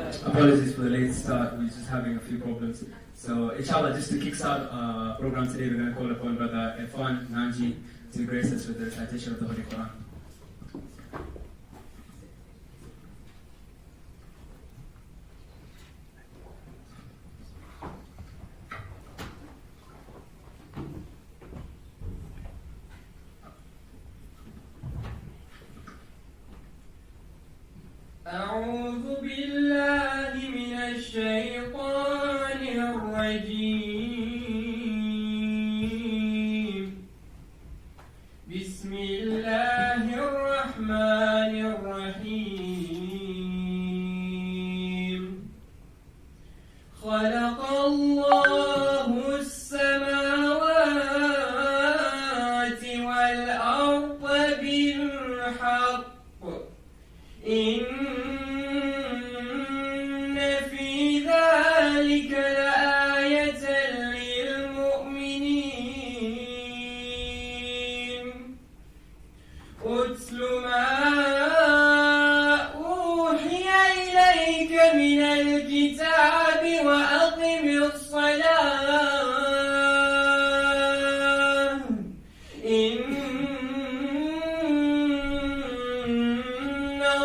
Apologies for the late start, we're just having a few problems. So, inshallah, just to kickstart our program today, we're going to call upon Brother Irfan Nanji to grace us with the recitation of the Holy Quran. أعوذ بالله من الشيطان الرجيم بسم الله الرحمن الرحيم خلق الله السماوات والأرض بالحق إن في ذلك لآية للمؤمنين أتل ما أوحي إليك من الكتاب وأقم الصلاة إن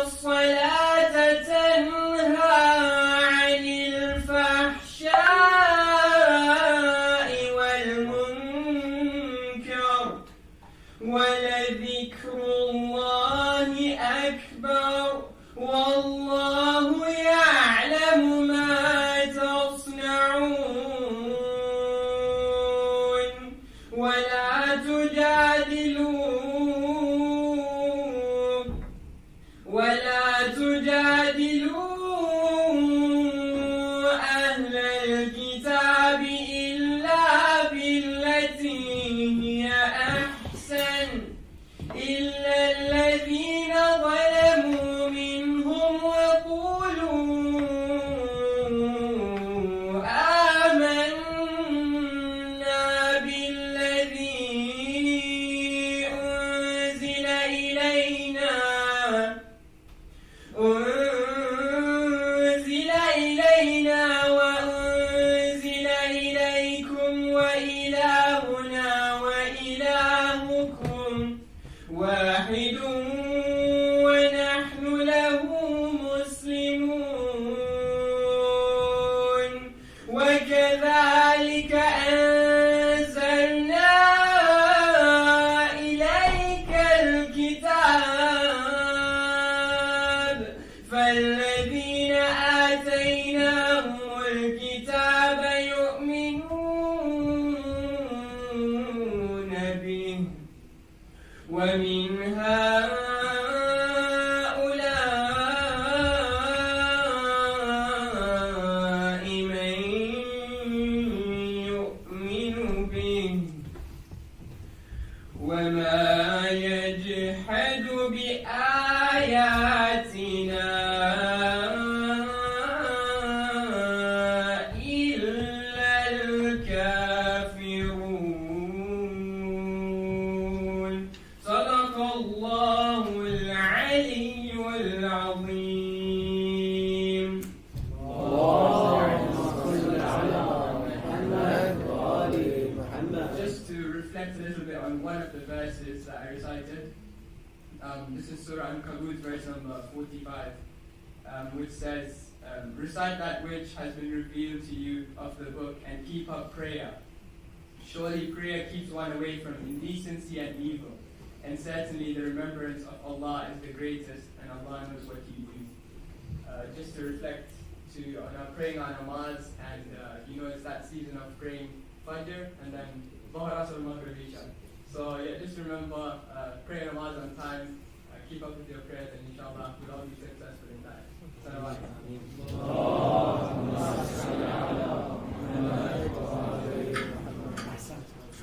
الصلاة تنهى عن الفحشاء والمنكر ولذكر الله أكبر والله يعلم ما تصنعون ولا تجادلوا أهل الكتاب إلا بالتي هي أحسن إلا الذين ظلموا منهم وقولوا آمنا بالذي أنزل إلينا وأنزل إليكم وإلهنا وإلهكم واحد ونحن له مسلمون وكذلك أنزلنا إليك الكتاب فالذين آتيناهم الكتاب يؤمنون به ومن هؤلاء من يؤمن به وما يجحد بآياتنا إلا الكافرون صدق الله العلي العظيم. Just to reflect a little bit on one of the verses that I recited. This is Surah Al-Ankabut, verse number 45, which says, recite that which has been revealed to you of the book and keep up prayer. Surely prayer keeps one away from indecency and evil, and certainly the remembrance of Allah is the greatest, and Allah knows what you do. Just to reflect on our praying on namaz, and it's that season of praying Fajr and then Dhuhr, Asr, Maghrib, Isha. So yeah, just remember, pray namaz on time, keep up with your prayers, and inshallah we'll all be successful in that.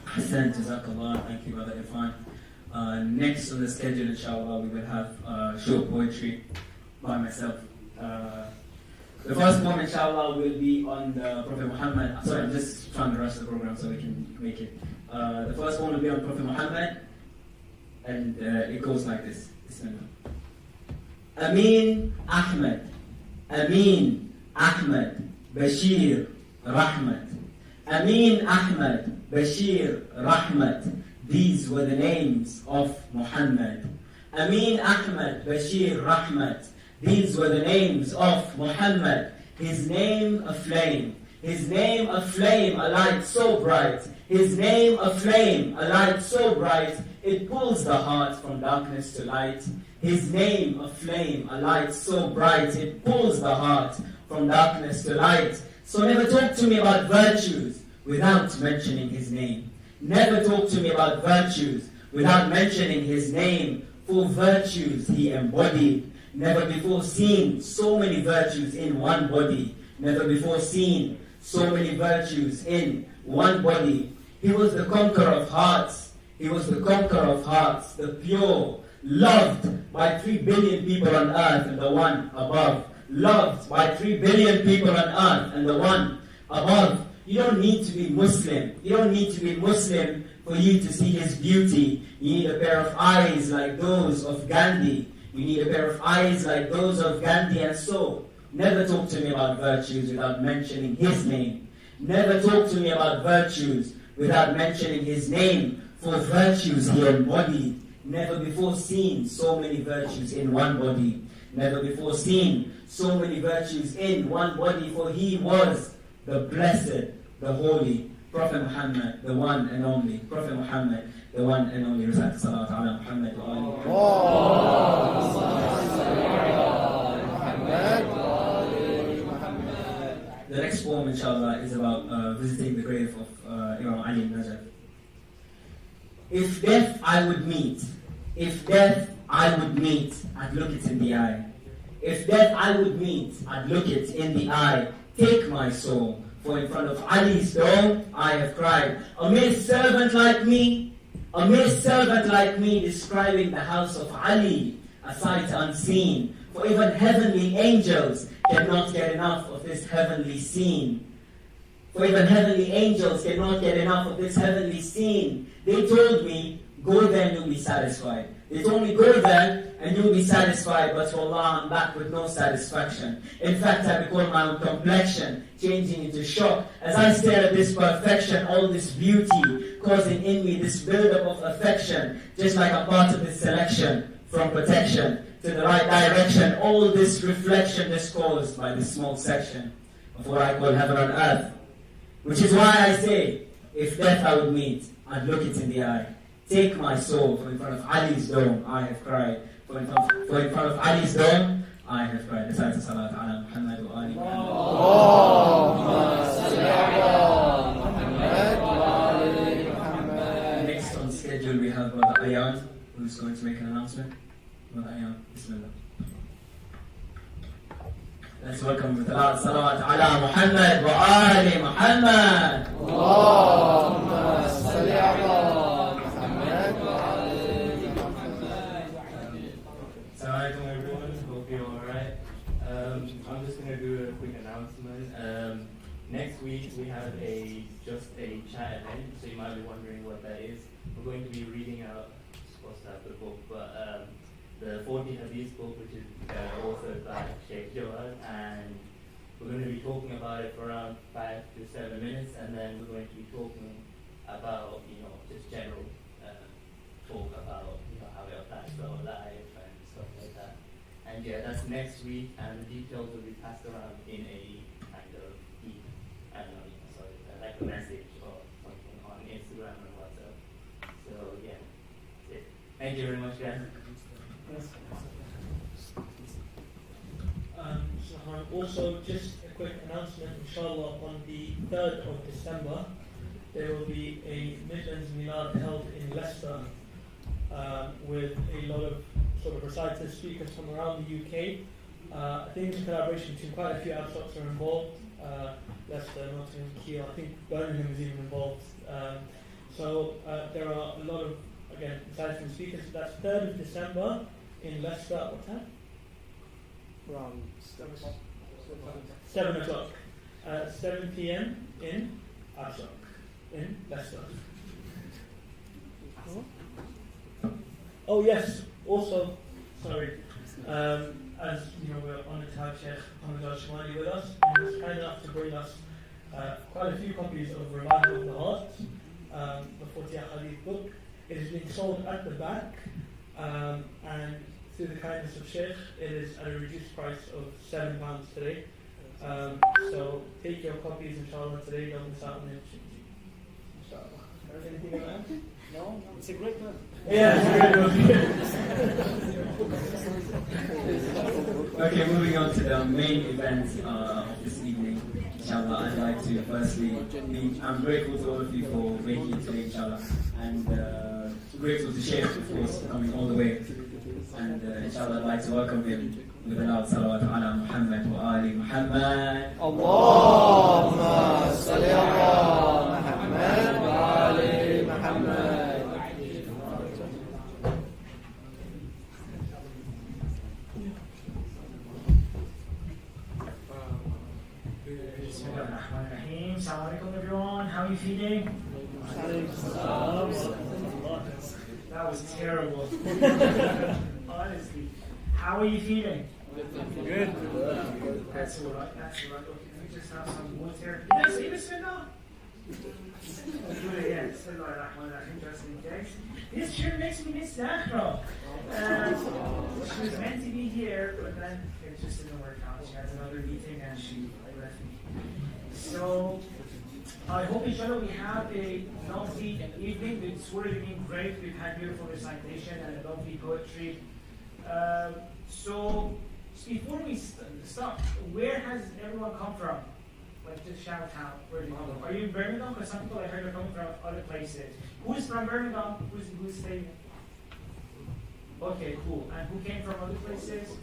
Hassan, Jazakallah, thank you, Brother Irfan. Next on the schedule, inshallah, we will have short poetry by myself. The first poem, inshallah, will be on the Prophet Muhammad. Sorry, I'm just trying to rush the program so we can make it. The first one will be on Prophet Muhammad, and it goes like this. Bismillah. Amin Ahmed, Amin Ahmed, Bashir, Rahmat. Amin, Ahmed, Bashir, Rahmat. These were the names of Muhammad. Amin, Ahmed, Bashir, Rahmat. These were the names of Muhammad. His name a flame. His name a flame, a light so bright. His name a flame, a light so bright. It pulls the heart from darkness to light. His name a flame, a light so bright. It pulls the heart from darkness to light. So never talk to me about virtues without mentioning his name. Never talk to me about virtues without mentioning his name. For virtues he embodied. Never before seen so many virtues in one body. Never before seen so many virtues in one body. He was the conqueror of hearts. He was the conqueror of hearts, the pure, loved by 3 billion people on earth and the one above. Loved by 3 billion people on earth and the one above. You don't need to be Muslim. You don't need to be Muslim for you to see his beauty. You need a pair of eyes like those of Gandhi. You need a pair of eyes like those of Gandhi. And so, never talk to me about virtues without mentioning his name. Never talk to me about virtues without mentioning his name. For virtues he embodied. Never before seen so many virtues in one body. Never before seen so many virtues in one body. For he was the blessed, the holy Prophet Muhammad, the one and only Prophet Muhammad, the one and only. Recite Salat ala Muhammad wa alihi. The next poem, inshallah, is about visiting the grave of Imam Ali ibn Najaf. If death I would meet, if death I would meet, I'd look it in the eye. If death I would meet, I'd look it in the eye. Take my soul, for in front of Ali's dome I have cried. A mere servant like me, a mere servant like me, describing the house of Ali, a sight unseen. For even heavenly angels cannot get enough of this heavenly scene. For even heavenly angels cannot get enough of this heavenly scene. They told me, go there and you'll be satisfied. They told me, go there and you'll be satisfied. But for Allah, I'm back with no satisfaction. In fact, I recall my own complexion changing into shock as I stare at this perfection, all this beauty, causing in me this build-up of affection, just like a part of this selection from protection to the right direction. All this reflection is caused by this small section of what I call heaven on earth. Which is why I say, if death I would meet, I'd look it in the eye. Take my soul, for in front of Ali's dome I have cried. For in front of Ali's dome I have cried. Recite Salat ala Muhammad wa alihi. Next on schedule we have Brother Ayan, who's going to make an announcement. Brother Ayan, Bismillah. Let's welcome with Salawat ala Muhammad wa ali Muhammad. Allahumma salli ala Muhammad wa ali Muhammad. Assalamu alaikum everyone, hope you're alright. I'm just going to do a quick announcement. Next week we have just a chat event, so you might be wondering what that is. We're going to be reading out, supposed to have the book, but the 40 Hadith book, which is authored by Shaykh, and we're going to be talking about it for around 5 to 7 minutes, and then we're going to be talking about, just general talk about, how it applies to our life and stuff like that. And yeah, that's next week, and the details will be passed around in a kind of like a message or something on Instagram and WhatsApp. So yeah, that's it. Thank you very much, guys. Also, just a quick announcement, inshallah, on the 3rd of December, there will be a Midlands Milad held in Leicester with a lot of sort of reciters, speakers from around the UK. I think it's a collaboration between quite a few ABSocs are involved. Leicester, Nottingham, Kiel, I think Birmingham is even involved. So there are a lot of, again, reciters and speakers. That's 3rd of December in Leicester. What time? Around 7 o'clock. 7 p.m. in ABSoc in Leicester. Oh yes, also, sorry, as you know, we're honored to have Shaykh Shomali with us, and he was kind enough to bring us quite a few copies of Revival of the Heart, the 40 Hadith book. It is being sold at the back, and through the kindness of Shaykh, it is at a reduced price of £7 today. So take your copies, inshallah, today. Don't miss out on it. Inshallah. Anything you want to add? No, it's a great man. Yeah, it's a great one. Okay, moving on to the main event of this evening. Inshallah, I'd like to firstly, I'm grateful to all of you for making it today, inshallah. And grateful to Shaykh, of course, for coming all the way. And inshallah, I'd like to welcome him with a loud salawat ala Muhammad wa ali Muhammad. Allahumma salli ala Muhammad wa ali Muhammad. Assalamu alaikum everyone, how are you feeling? That was terrible. Honestly. How are you feeling? Good. That's alright, that's alright. Okay, let me just have some water. Yes, Bismillah. Do it again. Bismillahirrahmanirrahim, just in case. This sure makes me miss Zahra. She was meant to be here, but then it just didn't work out. She had another meeting and she left me. So, I hope inshallah we have a lovely evening. It's already been great. We've had beautiful recitation and a lovely poetry. So before we start, where has everyone come from? Like just shout out, where do you come from? Are you in Birmingham? Because some people I heard are coming from other places. Who's from Birmingham? Who's staying? Okay, cool. And who came from other places?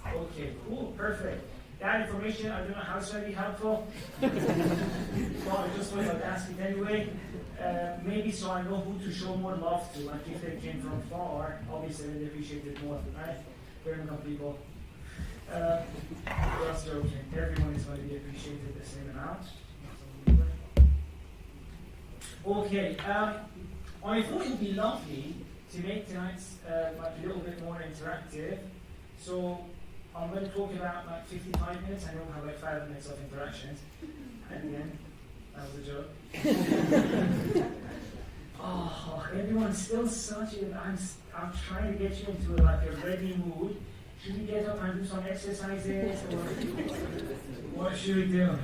Okay, cool, perfect. That information, I don't know how it's going to be helpful. Well, I just thought I'd ask it anyway. Maybe so I know who to show more love to. Like if they came from far, obviously they'd appreciate it more, right? Birmingham people. Just joking. Everyone is going to be appreciated the same amount. Okay, I thought it would be lovely to make tonight's like a little bit more interactive. So I'm going to talk about like 55 minutes. I know we'll have like 5 minutes of interactions. At the end, that was a joke. Oh, everyone's still such a. I'm trying to get you into like a ready mood. Should we get up and do some exercises, or what should we do?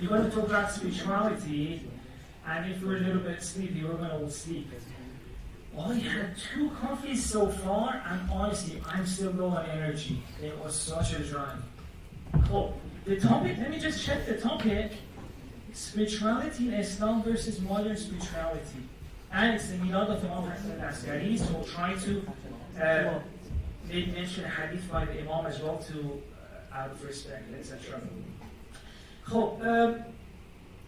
We're going to talk about spirituality, and if we're a little bit sleepy, we're going to all sleep. Well, I had 2 coffees so far, and honestly, I'm still low on energy. It was such a drive. Cool. The topic, let me just check the topic. Spirituality in Islam versus modern spirituality. And it's the Milad of Imam Hassan Al-Askary, so we'll try to mention a hadith by the Imam as well to out of respect, etc. Cool.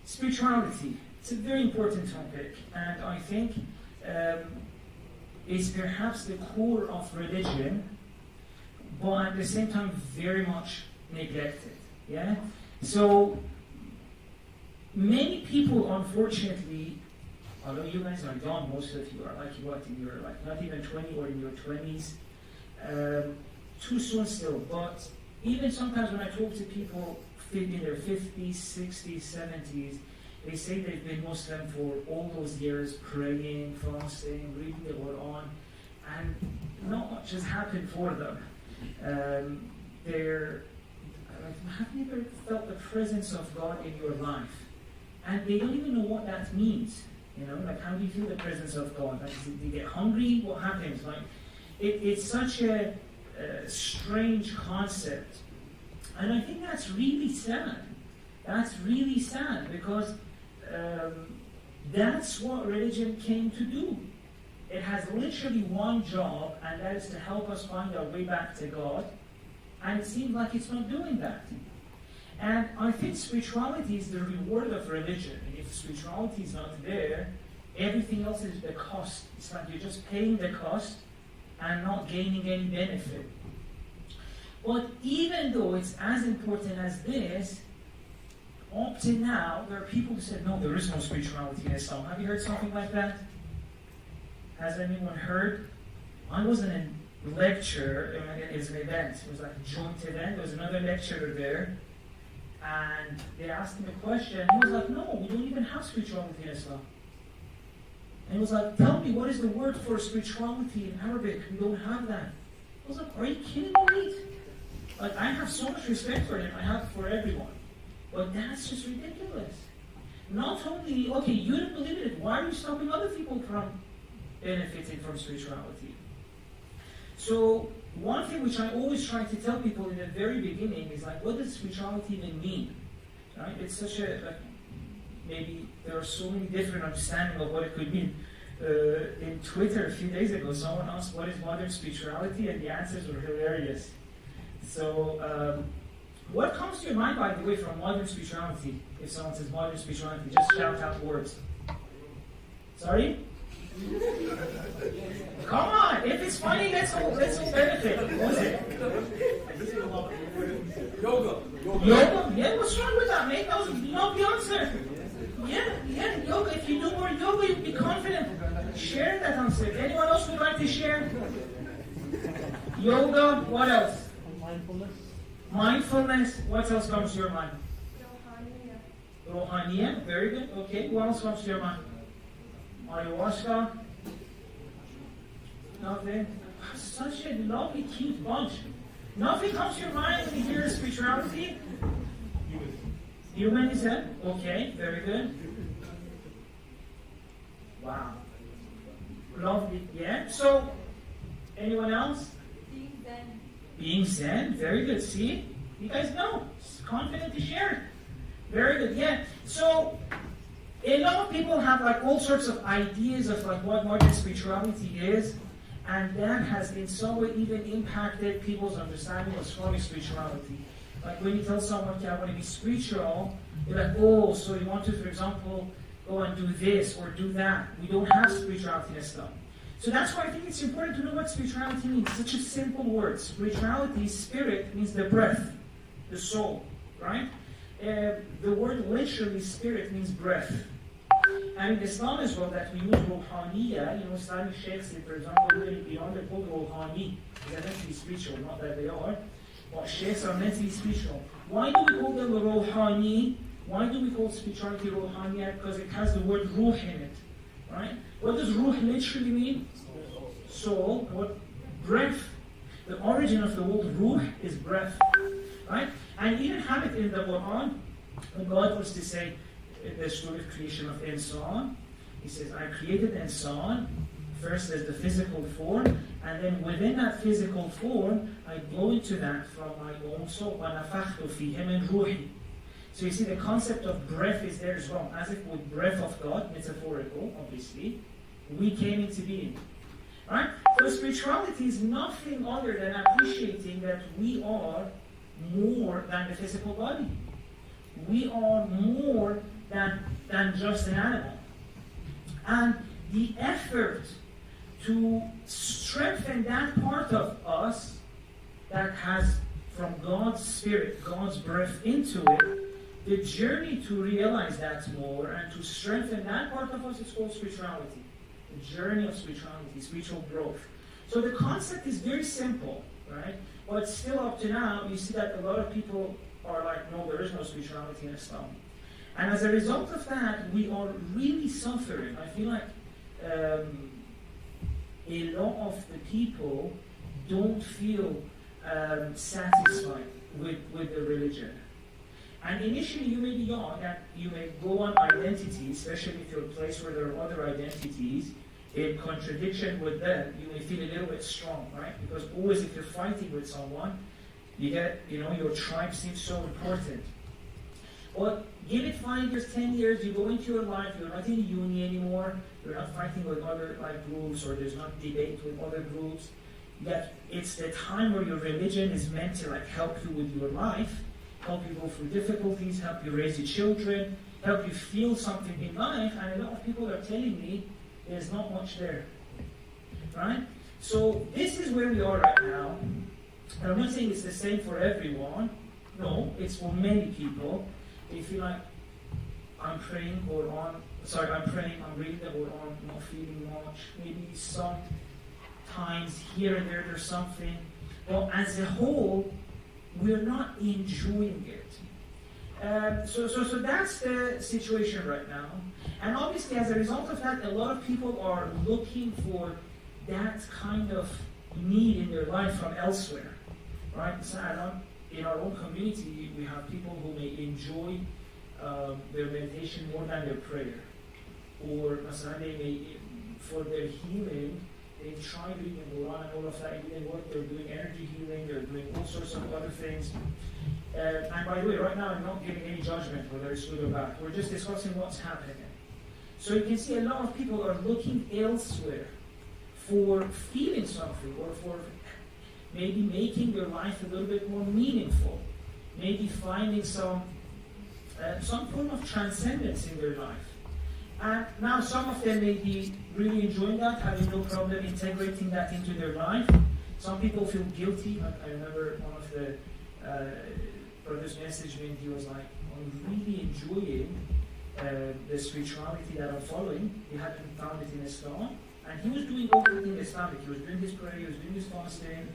Spirituality. It's a very important topic, and I think is perhaps the core of religion, but at the same time very much neglected. Yeah? So many people, unfortunately, although you guys are young, most of you are like what, you're like not even 20 or in your 20s, too soon still, but even sometimes when I talk to people in their 50s, 60s, 70s, they say they've been Muslim for all those years, praying, fasting, reading the Quran, and not much has happened for them. Have you ever felt the presence of God in your life? And they don't even know what that means. You know, like how do you feel the presence of God? Like, do you get hungry? What happens? Like, it's such a strange concept, and I think that's really sad. That's really sad because that's what religion came to do. It has literally one job, and that is to help us find our way back to God. And it seems like it's not doing that. And I think spirituality is the reward of religion. And if spirituality is not there, everything else is the cost. It's like you're just paying the cost and not gaining any benefit. But even though it's as important as this, up to now, there are people who said, no, there is no spirituality in Islam. Have you heard something like that? Has anyone heard? I wasn't lecture, and it was an event. It was like a joint event. There was another lecturer there, and they asked him a question. He was like, "No, we don't even have spirituality in Islam." And he was like, "Tell me, what is the word for spirituality in Arabic? We don't have that." I was like, "Are you kidding me? Like, I have so much respect for him. I have for everyone, but that's just ridiculous. Not only, okay, you don't believe in it. Why are you stopping other people from benefiting from spirituality?" So one thing which I always try to tell people in the very beginning is like, what does spirituality even mean? Right? It's such a, like, maybe there are so many different understandings of what it could mean. In Twitter a few days ago, someone asked, what is modern spirituality? And the answers were hilarious. So what comes to your mind, by the way, from modern spirituality? If someone says modern spirituality, just shout out words. Sorry? Come on, if it's funny, let's all benefit. What was it? Yoga. Yoga? Yeah, what's wrong with that, mate? That was not the answer. Yeah, yoga. If you do more yoga, you'll be confident. Share that answer. Anyone else would like to share? Yoga, what else? Mindfulness. What else comes to your mind? Rohaniya. Very good. Okay, what else comes to your mind? Ayahuasca? Nothing. Such a lovely, cute bunch. Nothing comes to your mind when you hear spirituality? Human is that? Okay, very good. Wow. Lovely. Yeah. So, anyone else? Being Zen. Being Zen. Very good. See? You guys know. Confident to share it. Very good. Yeah. So, a lot of people have like all sorts of ideas of like what modern spirituality is, and that has in some way even impacted people's understanding of Islamic spirituality. Like when you tell someone, okay, I want to be spiritual, they're like, oh, so you want to, for example, go and do this or do that. We don't have spirituality in Islam. So that's why I think it's important to know what spirituality means. Such a simple word. Spirituality, spirit, means the breath, the soul, right? The word literally spirit means breath. And in Islam as well, that we use ruhaniya, Islamic Shaykhs, for example, even beyond the called ruhani, they're meant to be spiritual, not that they are, but Shaykhs are meant to be spiritual. Why do we call them ruhani? Why do we call spirituality ruhaniya? Because it has the word ruh in it, right? What does ruh literally mean? Soul. What? Breath. The origin of the word ruh is breath, right? And you even have it in the Quran, when God was to say, in the story of creation of Insan, He says, I created Insan, first as the physical form, and then within that physical form, I blow into that from my own soul, وَنَفَخْتُ فِيهِ مِنْ رُوحِي. So you see the concept of breath is there as well, as if with breath of God, metaphorical, obviously, we came into being. Right? So spirituality is nothing other than appreciating that we are more than the physical body. We are more than just an animal. And the effort to strengthen that part of us that has from God's Spirit, God's breath into it, the journey to realize that more and to strengthen that part of us is called spirituality. The journey of spirituality, spiritual growth. So the concept is very simple, right? But still up to now, you see that a lot of people are like, no, there is no spirituality in Islam. And as a result of that, we are really suffering. I feel like a lot of the people don't feel satisfied with the religion. And initially you may be young and you may go on identity, especially if you're a place where there are other identities, in contradiction with them, you may feel a little bit strong, right? Because always if you're fighting with someone, you get, your tribe seems so important. But give it 5 years, 10 years, you go into your life, you're not in a uni anymore, you're not fighting with other groups, or there's not debate with other groups. That it's the time where your religion is meant to help you with your life, help you go through difficulties, help you raise your children, help you feel something in life, and a lot of people are telling me there's not much there. Right? So this is where we are right now. And I'm not saying it's the same for everyone. No, it's for many people. They feel like I'm praying, I'm reading the Quran, not feeling much. Maybe some times here and there's something. But as a whole, we're not enjoying it. So that's the situation right now. And obviously, as a result of that, a lot of people are looking for that kind of need in their life from elsewhere, right? So in our own community, we have people who may enjoy their meditation more than their prayer. Or they may, for their healing, they try reading the Quran and all of that. It didn't work. They're doing energy healing. They're doing all sorts of other things. And by the way, right now I'm not giving any judgment whether it's good or bad. We're just discussing what's happening. So you can see a lot of people are looking elsewhere for feeling something, or for maybe making their life a little bit more meaningful. Maybe finding some form of transcendence in their life. And now some of them may be really enjoying that, having no problem integrating that into their life. Some people feel guilty. I remember one of the brothers messaged me and he was like, I'm really enjoying the spirituality that I'm following. He hadn't found it in Islam. And he was doing everything Islamic. He was doing his prayer, he was doing his fasting,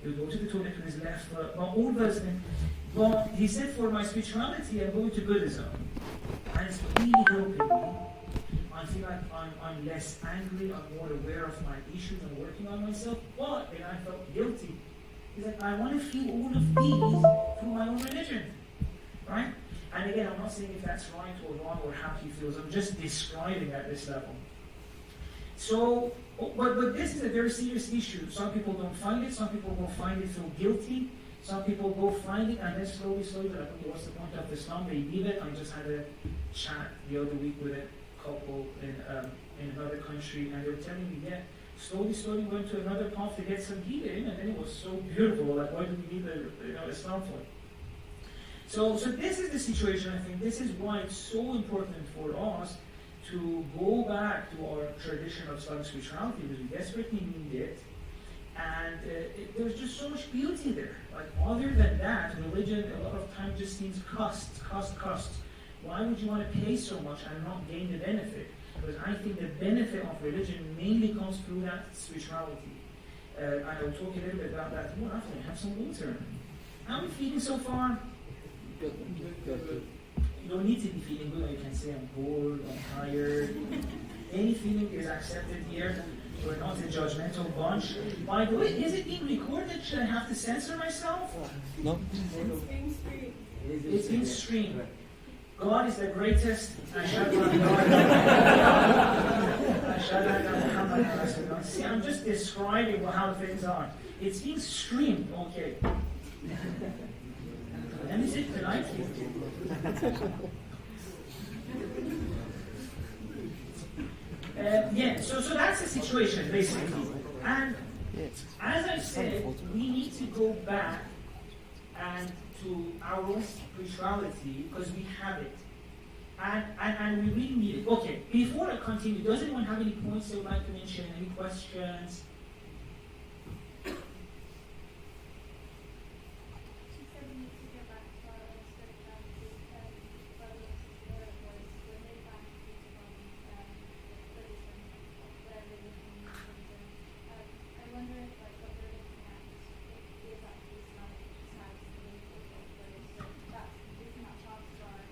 he would go to the toilet with his left foot, all those things. But he said, for my spirituality, I'm going to Buddhism. And it's really helping me. I feel like I'm less angry, I'm more aware of my issues, I'm working on myself. But then I felt guilty. He's like, I want to feel all of these through my own religion. Right? And again, I'm not saying if that's right or wrong or how he feels, I'm just describing at this level. So, but this is a very serious issue. Some people don't find it, some people will find it feel guilty, some people go find it and then slowly, they're like, okay, what's the point of Islam? They leave it. I just had a chat the other week with a couple in another country, and they were telling me, yeah, slowly went to another path to get some healing, and then it was so beautiful. Like, why do we need Islam for? So this is the situation. I think this is why it's so important for us to go back to our tradition of Islamic spirituality, because we desperately need it. And there's just so much beauty there. Like, other than that, religion a lot of times just seems cost. Why would you want to pay so much and not gain the benefit? Because I think the benefit of religion mainly comes through that spirituality. And I'll talk a little bit about that more after I have some water. How are we feeling so far? Good. You don't need to be feeling good. You can say I'm bored, I'm tired. Any feeling is accepted here. We're not a judgmental bunch. By the way, is it being recorded? Should I have to censor myself? No. It's being streamed. God is the greatest. See, I'm just describing how things are. It's being streamed. Okay. Let me sit tonight. So that's the situation, basically. And as I said, we need to go back and to our own spirituality because we have it. And we really need it. Okay, before I continue, does anyone have any points they would like to mention? Any questions?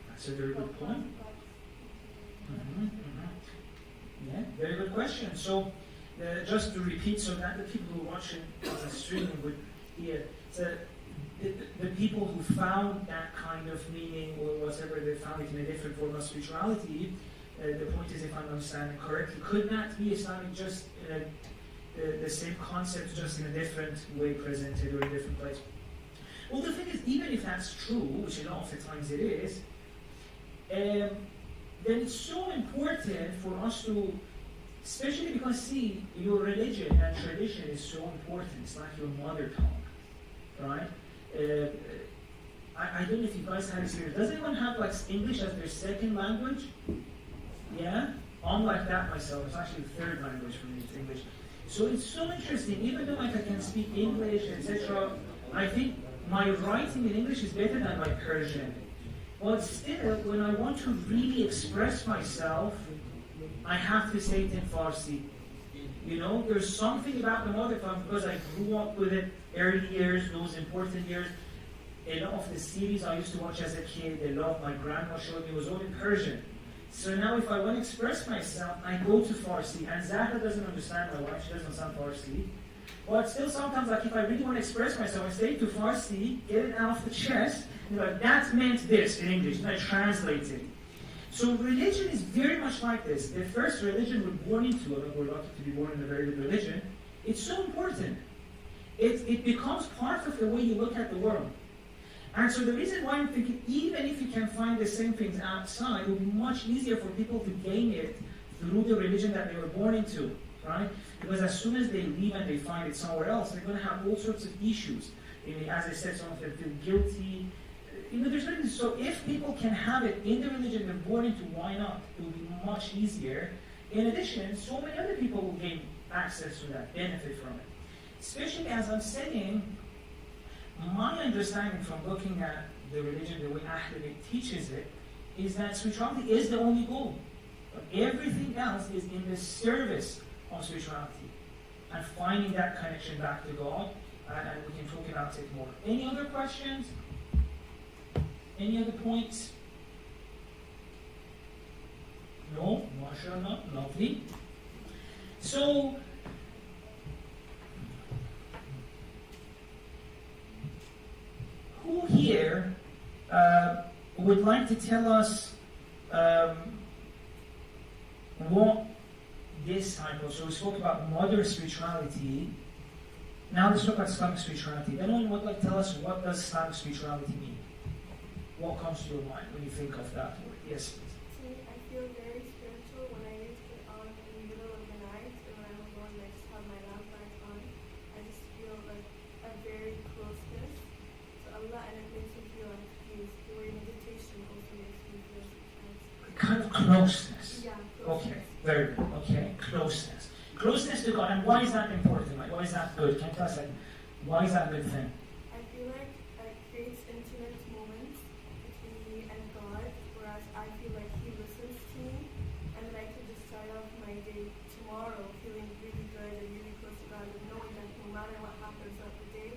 That's a very good point. Yeah, very good question. So, just to repeat, so that the people who are watching on the streaming would hear, so the people who found that kind of meaning or whatever, they found it in a different form of spirituality, the point is, if I'm understanding correctly, could that be Islamic just the same concept, just in a different way presented or in a different place? Well, the thing is, even if that's true, which a lot of the times it is, then it's so important for us to, especially because, see, your religion and tradition is so important. It's like your mother tongue, right? I don't know if you guys have experience. Does anyone have like English as their second language? Yeah? I'm like that myself. It's actually the third language for me, it's English. So it's so interesting. Even though like I can speak English, etc., I think my writing in English is better than my Persian. But still, when I want to really express myself, I have to say it in Farsi. You know, there's something about the mother tongue because I grew up with it early years, those important years. A lot of the series I used to watch as a kid, a lot my grandma showed me was all in Persian. So now if I want to express myself, I go to Farsi. And Zahra doesn't understand my wife, she doesn't understand Farsi. But still sometimes, like if I really want to express myself, I stay to Farsi, get it out of the chest, and like, that meant this in English, and I translate it. So religion is very much like this. The first religion we're born into, I mean, we're lucky to be born in a very good religion, it's so important. It becomes part of the way you look at the world. And so the reason why I'm thinking, even if you can find the same things outside, it will be much easier for people to gain it through the religion that they were born into, right? Because as soon as they leave and they find it somewhere else, they're going to have all sorts of issues. I mean, as I said, some of them feel guilty. You know, there's nothing. So if people can have it in the religion they're born into, why not? It will be much easier. In addition, so many other people will gain access to that, benefit from it. Especially as I'm saying, my understanding from looking at the religion, the way Ahlul teaches it, is that spirituality is the only goal. But everything else is in the service of spirituality. And finding that connection back to God, and we can talk about it more. Any other questions? Any other points? No? MashaAllah, lovely. So, who here would like to tell us what this type of, so we spoke about modern spirituality, now let's talk about Islamic spirituality. Anyone would like to tell us what does Islamic spirituality mean? What comes to your mind when you think of that word? Yes, please. To me, I feel very spiritual when I used it on in the middle of the night, and when I'm alone and I just have my lamp light on, I just feel like a very closeness to Allah, and it makes me feel like peace. The way meditation also makes me feel sometimes. Kind of closeness. Yeah, closeness. Okay, very good. Okay, closeness. Closeness to God. And why is that important? Like, why is that good? Can you tell us, like, why is that a good thing? I feel like it creates intimate moments between me and God, whereas I feel like He listens to me, and then I can just start off my day tomorrow feeling really good and really close to God, and knowing that no matter what happens throughout the day,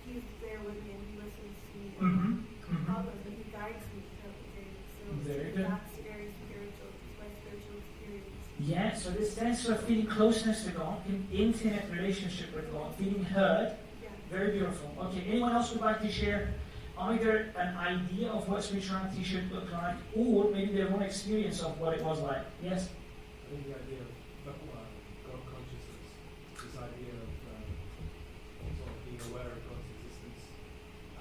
He's there with me and He listens to me and problems, and He guides me throughout the day. So Very good. that's very spiritual. It's my spiritual experience. Yeah, so this sense of feeling closeness to God, in intimate relationship with God, feeling heard. Yeah. Very beautiful. Okay, anyone else would like to share either an idea of what spirituality should look like, or maybe their own experience of what it was like? Yes? I think the idea of God consciousness, this idea of sort of being aware of God's existence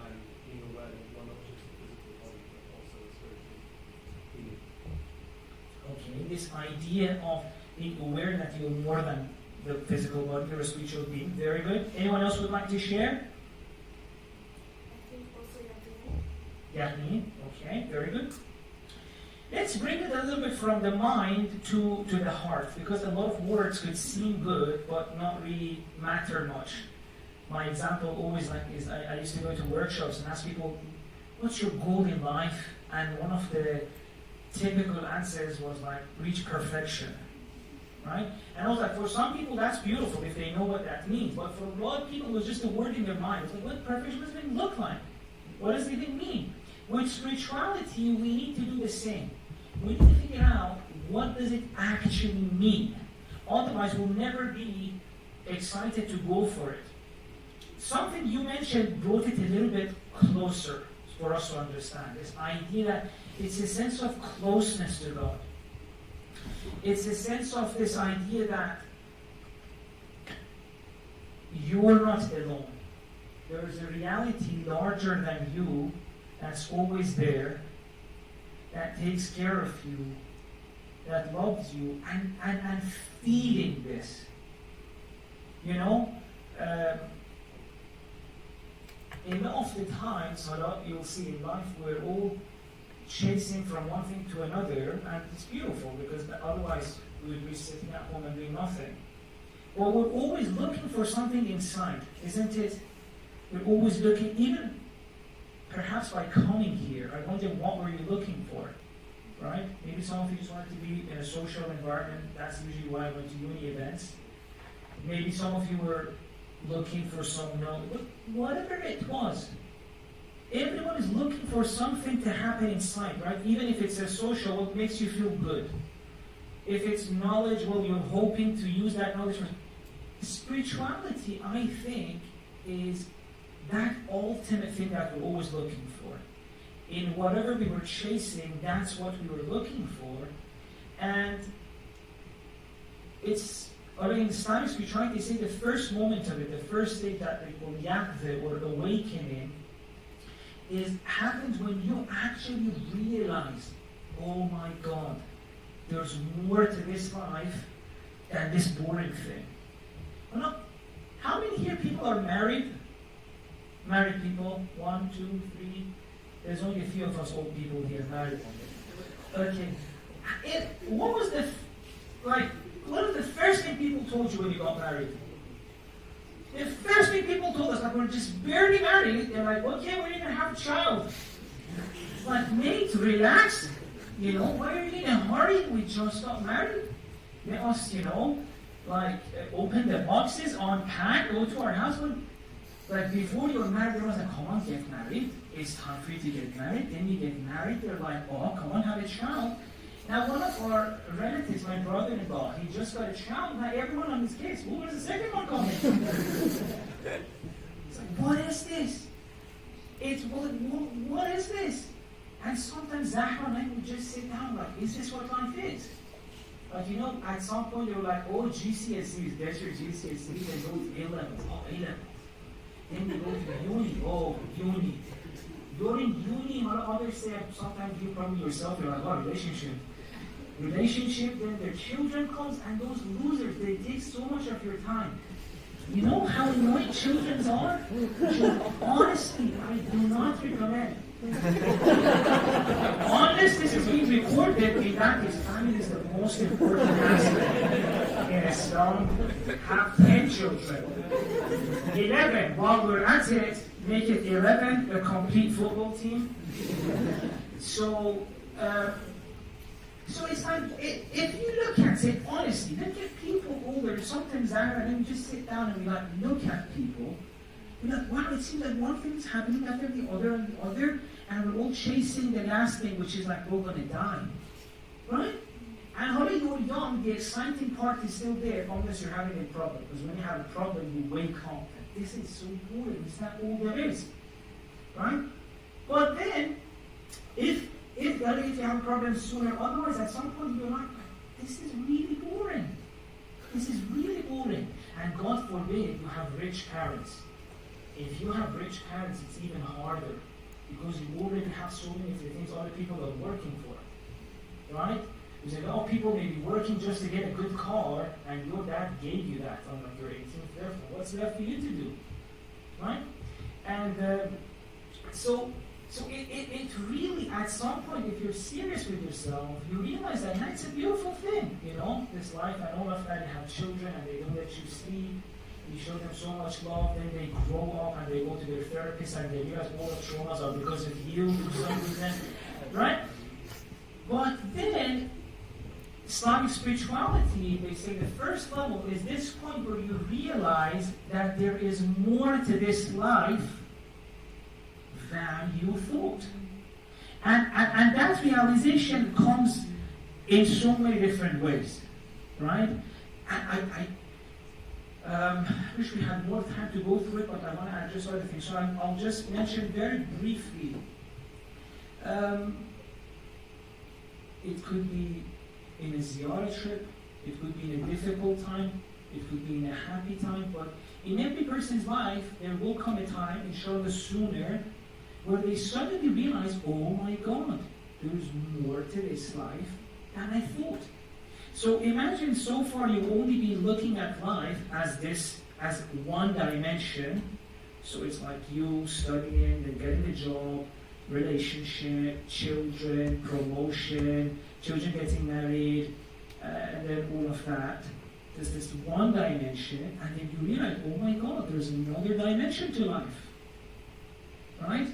and being aware that you're not just a physical body but also a spiritual being. Okay, this idea of being aware that you're more than the physical body, you're a spiritual being. Very good. Anyone else would like to share? I think also Yaqeen. Yaqeen. Okay, very good. Let's bring it a little bit from the mind to the heart, because a lot of words could seem good but not really matter much. My example always like is I used to go to workshops and ask people, what's your goal in life? And one of the typical answers was like, reach perfection. Right? And I was like, for some people that's beautiful if they know what that means. But for a lot of people it was just a word in their mind. It's like, what perfection does it even look like? What does it even mean? With spirituality, we need to do the same. We need to figure out what does it actually mean. Otherwise, we'll never be excited to go for it. Something you mentioned brought it a little bit closer for us to understand. This idea that it's a sense of closeness to God. It's a sense of this idea that you're not alone. There is a reality larger than you that's always there, that takes care of you, that loves you, and feeding this. You know, a lot of the times, you'll see in life, we're all chasing from one thing to another, and it's beautiful because otherwise we would be sitting at home and doing nothing. But we're always looking for something inside, isn't it? We're always looking, even perhaps by coming here, I wonder what were you looking for, right? Maybe some of you just wanted to be in a social environment. That's usually why I went to uni events. Maybe some of you were looking for some knowledge, but whatever it was, everyone is looking for something to happen inside, right? Even if it's a social, what makes you feel good. If it's knowledge, well, you're hoping to use that knowledge. Spirituality, I think, is that ultimate thing that we're always looking for. In whatever we were chasing, that's what we were looking for. And it's, in Islamic spirituality, they say the first moment of it, the first state that we call yaqza or awakening, happens when you actually realize, oh my God, there's more to this life than this boring thing. Well, how many here people are married? Married people? 1, 2, 3. There's only a few of us old people here married. Okay. What was what are the first thing people told you when you got married? The first thing people told us, like, we're just barely married, they're like, okay, we're going to have a child. It's like, mate, relax. Why are you in a hurry? We just got married. Let us, open the boxes, unpack, go to our house. Like, before you were married, there was like, come on, get married. It's time for you to get married. Then you get married, they're like, oh, come on, have a child. Now, one of our relatives, my brother-in-law, he just got a child. Now, everyone on his case, where's the second one coming? It's like, what is this? What is this? And sometimes Zahra and I would just sit down like, is this what life is? Like, at some point they were like, oh, GCSEs, there's your GCSEs, and those A-levels, oh, A-levels. Then we go to uni, oh, uni. You're in uni, others say, sometimes you probably yourself, you're like, oh, relationship, then their children comes, and those losers, they take so much of your time. You know how annoying children are? Honestly, I do not recommend. Unless this is being recorded, in that case, family is the most important aspect in Islam. Have 10 children. 11, while we're at it, make it 11, a complete football team. So it's like, if you look at it, honestly, look at people older, sometimes and then you just sit down and look at people, you're like, wow, it seems like one thing is happening after the other and the other, and we're all chasing the last thing, which is like, we're going to die. Right? And when you're young, the exciting part is still there, unless you're having a problem. Because when you have a problem, you wake up, and this is so boring, it's not all there is. Right? But then, if you have a problem sooner, otherwise at some point you're like, this is really boring. This is really boring. And God forbid you have rich parents. If you have rich parents, it's even harder. Because you already have so many things other people are working for. Right? You say, oh, people may be working just to get a good car, and your dad gave you that on your 18th birthday. What's left for you to do? Right? And so it really, at some point, if you're serious with yourself, you realize that it's a beautiful thing, this life, and all of that. You have children, and they don't let you sleep. You show them so much love, then they grow up, and they go to their therapist, and they realize all the traumas are because of you, for some reason, right? But then, Islamic spirituality, they say the first level is this point where you realize that there is more to this life than you thought. And that realization comes in so many different ways, right? I wish we had more time to go through it, but I want to address other things. So I'll just mention very briefly. It could be in a ziyarah trip, it could be in a difficult time, it could be in a happy time, but in every person's life, there will come a time, inshallah sooner, where they suddenly realize, oh my God, there's more to this life than I thought. So imagine so far you've only been looking at life as one dimension. So it's like you studying, then getting a job, relationship, children, promotion, children getting married, and then all of that. There's this one dimension, and then you realize, oh my God, there's another dimension to life. Right?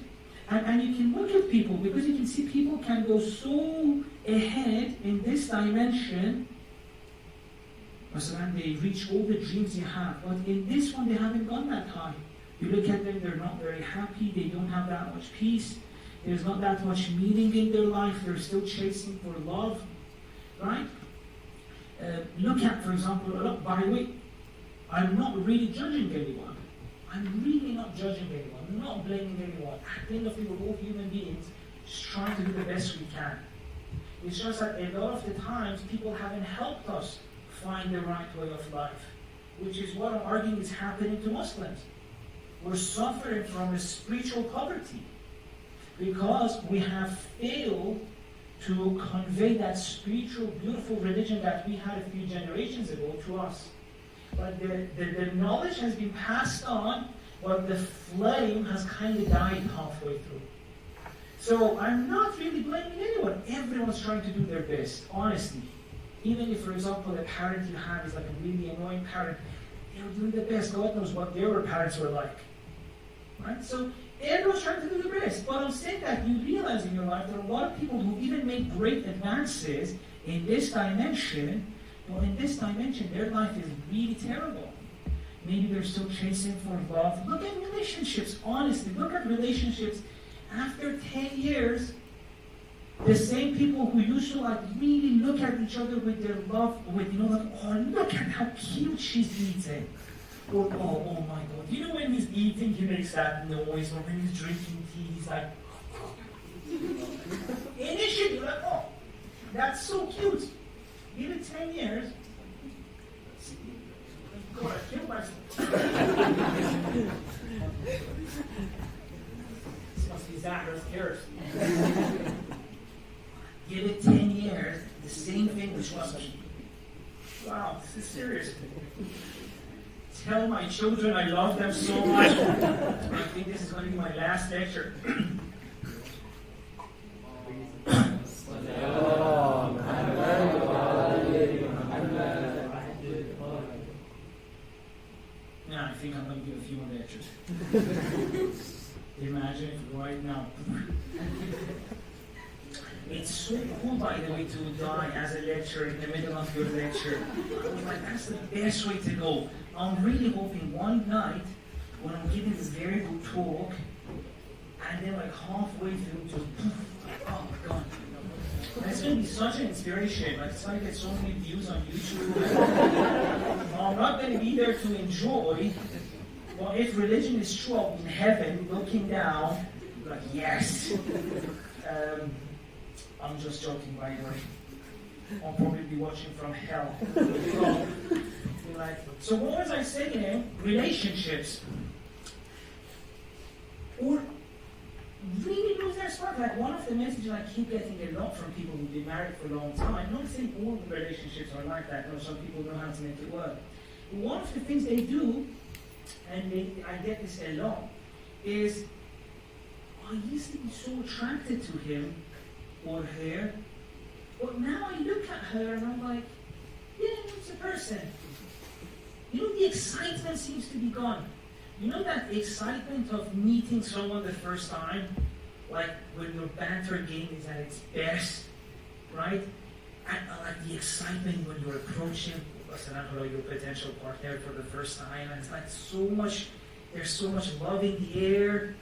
And you can look at people, because you can see people can go so ahead in this dimension, Masalan, they reach all the dreams you have, but in this one they haven't gone that high. You look at them, they're not very happy, they don't have that much peace, there's not that much meaning in their life, they're still chasing for love, right? Look at, for example, by the way, I'm not really judging anyone. I'm really not judging anyone. I'm not blaming anyone. At the end of the day, we're all human beings just trying to do the best we can. It's just that a lot of the times people haven't helped us find the right way of life, which is what I'm arguing is happening to Muslims. We're suffering from a spiritual poverty because we have failed to convey that spiritual, beautiful religion that we had a few generations ago to us. But the knowledge has been passed on, but the flame has kind of died halfway through. So I'm not really blaming anyone. Everyone's trying to do their best, honestly. Even if, for example, the parent you have is like a really annoying parent, they're doing the best. God knows what their parents were like. Right? So everyone's trying to do their best. But I'm saying that you realize in your life there are a lot of people who even make great advances in this dimension, but in this dimension their life is really terrible. Maybe they're still chasing for love. Look at relationships, honestly. Look at relationships. After 10 years, the same people who used to like really look at each other with their love, with, you know, like, oh, look at how cute she's eating. Or, oh my God. You know when he's eating, he makes that noise, or when he's drinking tea, he's like, initially, you're like, oh, that's so cute. Give it 10 years. God, I killed myself. This must be Zach's curse. Give it 10 years, the same thing which was me. Wow, this is serious. Tell my children I love them so much. I think this is going to be my last lecture. Yeah, I think I'm going to give a few more lectures. Imagine if right now. It's so cool, by the way, to die as a lecturer in the middle of your lecture. I was like, that's the best way to go. I'm really hoping one night, when I'm giving this very good talk, and then like halfway through, just oh my God. That's going to be such an inspiration. Like, it's going to get so many views on YouTube. I'm not going to be there to enjoy, but if religion is true, I'll be in heaven looking down, like, yes. I'm just joking, by the way. I'll probably be watching from hell. So what was I saying? Relationships. Or really lose their spark. Like one of the messages I keep getting a lot from people who've been married for a long time. I'm not saying all relationships are like that. No, some people know how to make it work. But one of the things they do, and I get this a lot, is I used to be so attracted to him or her, but now I look at her and I'm like, yeah, it's a person. You know, the excitement seems to be gone. You know that excitement of meeting someone the first time? Like when your banter game is at its best, right? And like the excitement when you're approaching your potential partner for the first time, and it's like there's so much love in the air.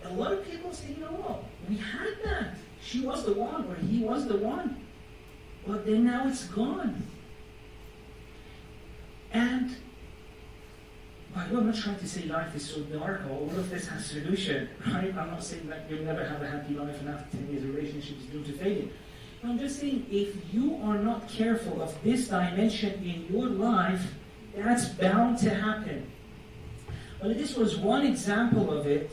A lot of people say, you know what, we had that. She was the one, or he was the one. But then now it's gone. And by the way, I'm not trying to say life is so dark, or all of this has solution, right? I'm not saying that you'll never have a happy life and after 10 years a relationship is doomed to failure. I'm just saying, if you are not careful of this dimension in your life, that's bound to happen. Well, this was one example of it.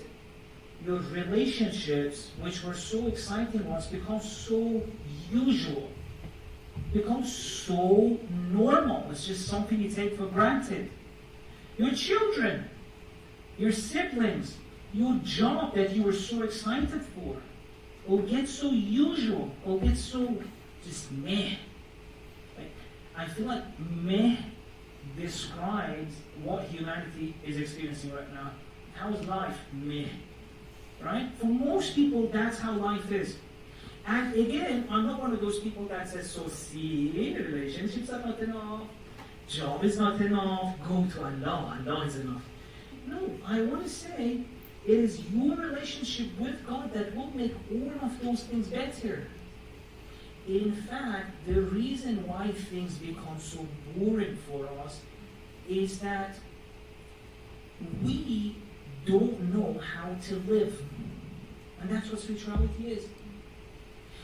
Your relationships, which were so exciting once, become so usual, become so normal. It's just something you take for granted. Your children, your siblings, your job that you were so excited for, will get so usual, will get so just meh. Like, I feel like meh describes what humanity is experiencing right now. How is life? Meh. Right? For most people, that's how life is. And again, I'm not one of those people that says, so see, relationships are not enough, job is not enough, go to Allah, Allah is enough. No, I want to say, it is your relationship with God that will make all of those things better. In fact, the reason why things become so boring for us is that we don't know how to live. And that's what spirituality is.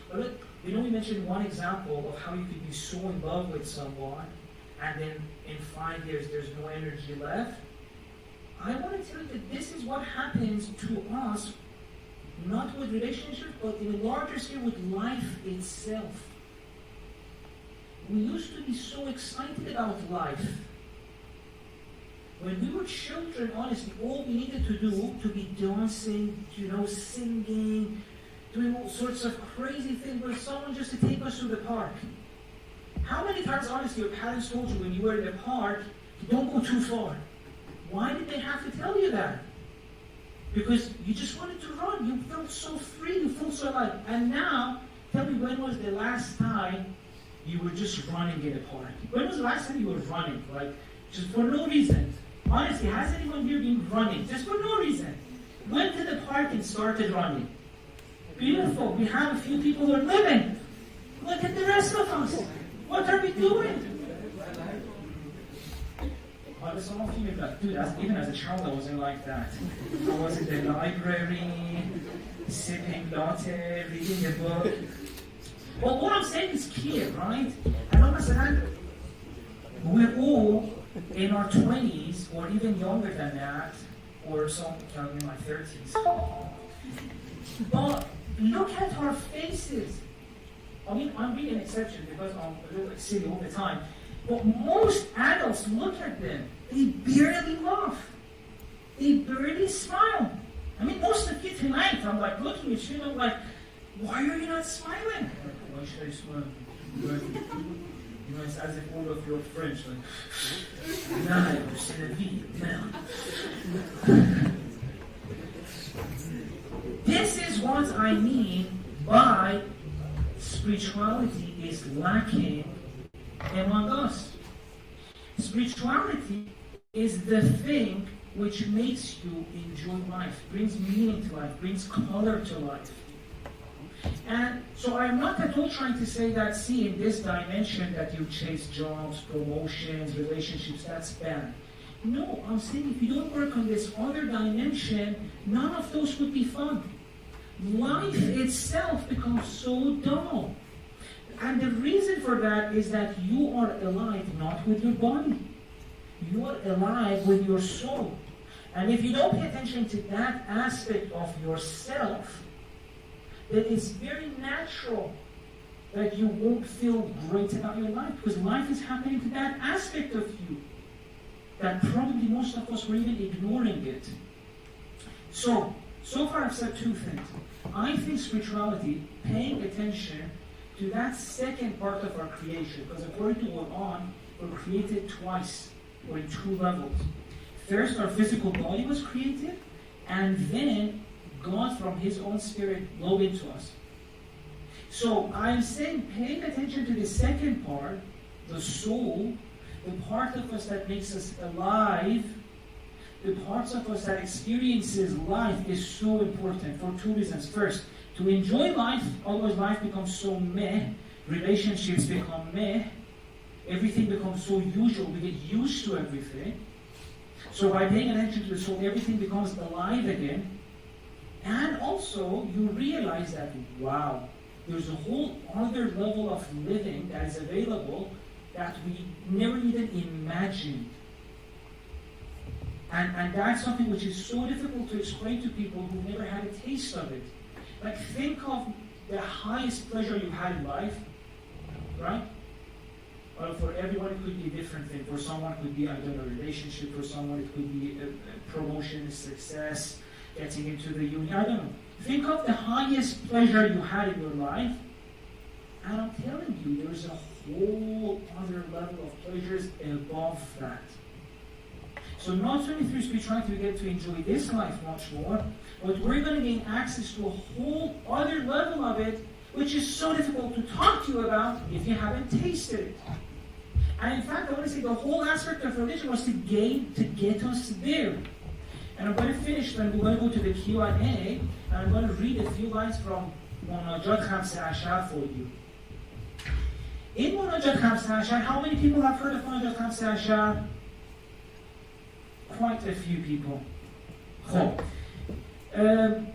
But look, we mentioned one example of how you could be so in love with someone and then in 5 years there's no energy left. I want to tell you that this is what happens to us, not with relationships, but in a larger scale with life itself. We used to be so excited about life. When we were children, honestly, all we needed to do to be dancing, singing, doing all sorts of crazy things was someone just to take us to the park. How many times, honestly, your parents told you when you were in the park, don't go too far? Why did they have to tell you that? Because you just wanted to run. You felt so free. You felt so alive. And now, tell me, when was the last time you were just running in a park? When was the last time you were running? Like, just for no reason? Honestly, has anyone here been running? Just for no reason. Went to the park and started running. Beautiful. We have a few people who are living. Look at the rest of us. What are we doing? Some of you may be like, dude, even as a child, I wasn't like that. I was in the library, sipping latte, reading a book. Well, what I'm saying is clear, right? And understand, we're all in our 20s, or even younger than that, or some in my 30s. But look at our faces. I mean, I'm being an exception because I'm a little silly all the time. But most adults, look at them. They barely laugh. They barely smile. I mean, most of you tonight, I'm like looking at you and I'm like, why are you not smiling? Why should I smile? It's as if all of your French, like, no, c'est la vie, no. This is what I mean by spirituality is lacking among us. Spirituality is the thing which makes you enjoy life, brings meaning to life, brings color to life. And so I'm not at all trying to say that, see, in this dimension that you chase jobs, promotions, relationships, that's bad. No, I'm saying if you don't work on this other dimension, none of those would be fun. Life itself becomes so dull. And the reason for that is that you are alive not with your body. You are alive with your soul. And if you don't pay attention to that aspect of yourself, then it's very natural that you won't feel great about your life, because life is happening to that aspect of you that probably most of us were even ignoring it. So far I've said two things. I think spirituality, paying attention to that second part of our creation, because according to Quran, we're created twice, or in two levels. First, our physical body was created, and then God from His own Spirit blew into us. So I'm saying, paying attention to the second part, the soul, the part of us that makes us alive, the parts of us that experiences life is so important for two reasons. First, to enjoy life, otherwise life becomes so meh, relationships become meh, everything becomes so usual, we get used to everything. So by paying attention to the soul, everything becomes alive again. And also, you realize that, wow, there's a whole other level of living that is available that we never even imagined. And that's something which is so difficult to explain to people who never had a taste of it. Like, think of the highest pleasure you had in life, right? Well, for everyone it could be a different thing. For someone it could be, I don't know, a relationship. For someone it could be a promotion, a success, getting into the uni. I don't know. Think of the highest pleasure you had in your life, and I'm telling you, there's a whole other level of pleasures above that. So not only through spirituality we get to enjoy this life much more, but we're going to gain access to a whole other level of it, which is so difficult to talk to you about if you haven't tasted it. And in fact, I want to say the whole aspect of religion was to get us there. And I'm going to finish, then we're going to go to the Q&A, and I'm going to read a few lines from Munajat Khamsa Ashar for you. In Munajat Khamsa Ashar, how many people have heard of Munajat Khamsa Ashar? Quite a few people. Munajat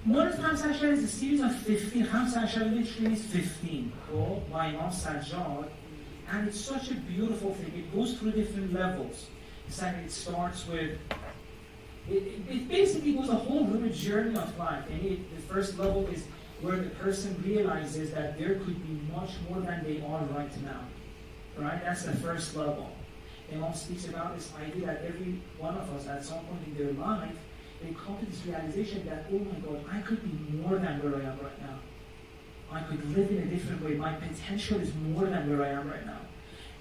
Khamsa Ashar is a series of 15. Khamsa Ashar literally means 15. By Imam Sajjad. And it's such a beautiful thing. It goes through different levels. It's like it starts with, it basically goes a whole human journey of life. And the first level is where the person realizes that there could be much more than they are right now. Right? That's the first level. Imam speaks about this idea that every one of us at some point in their life, they come to this realization that, oh my God, I could be more than where I am right now. I could live in a different way. My potential is more than where I am right now.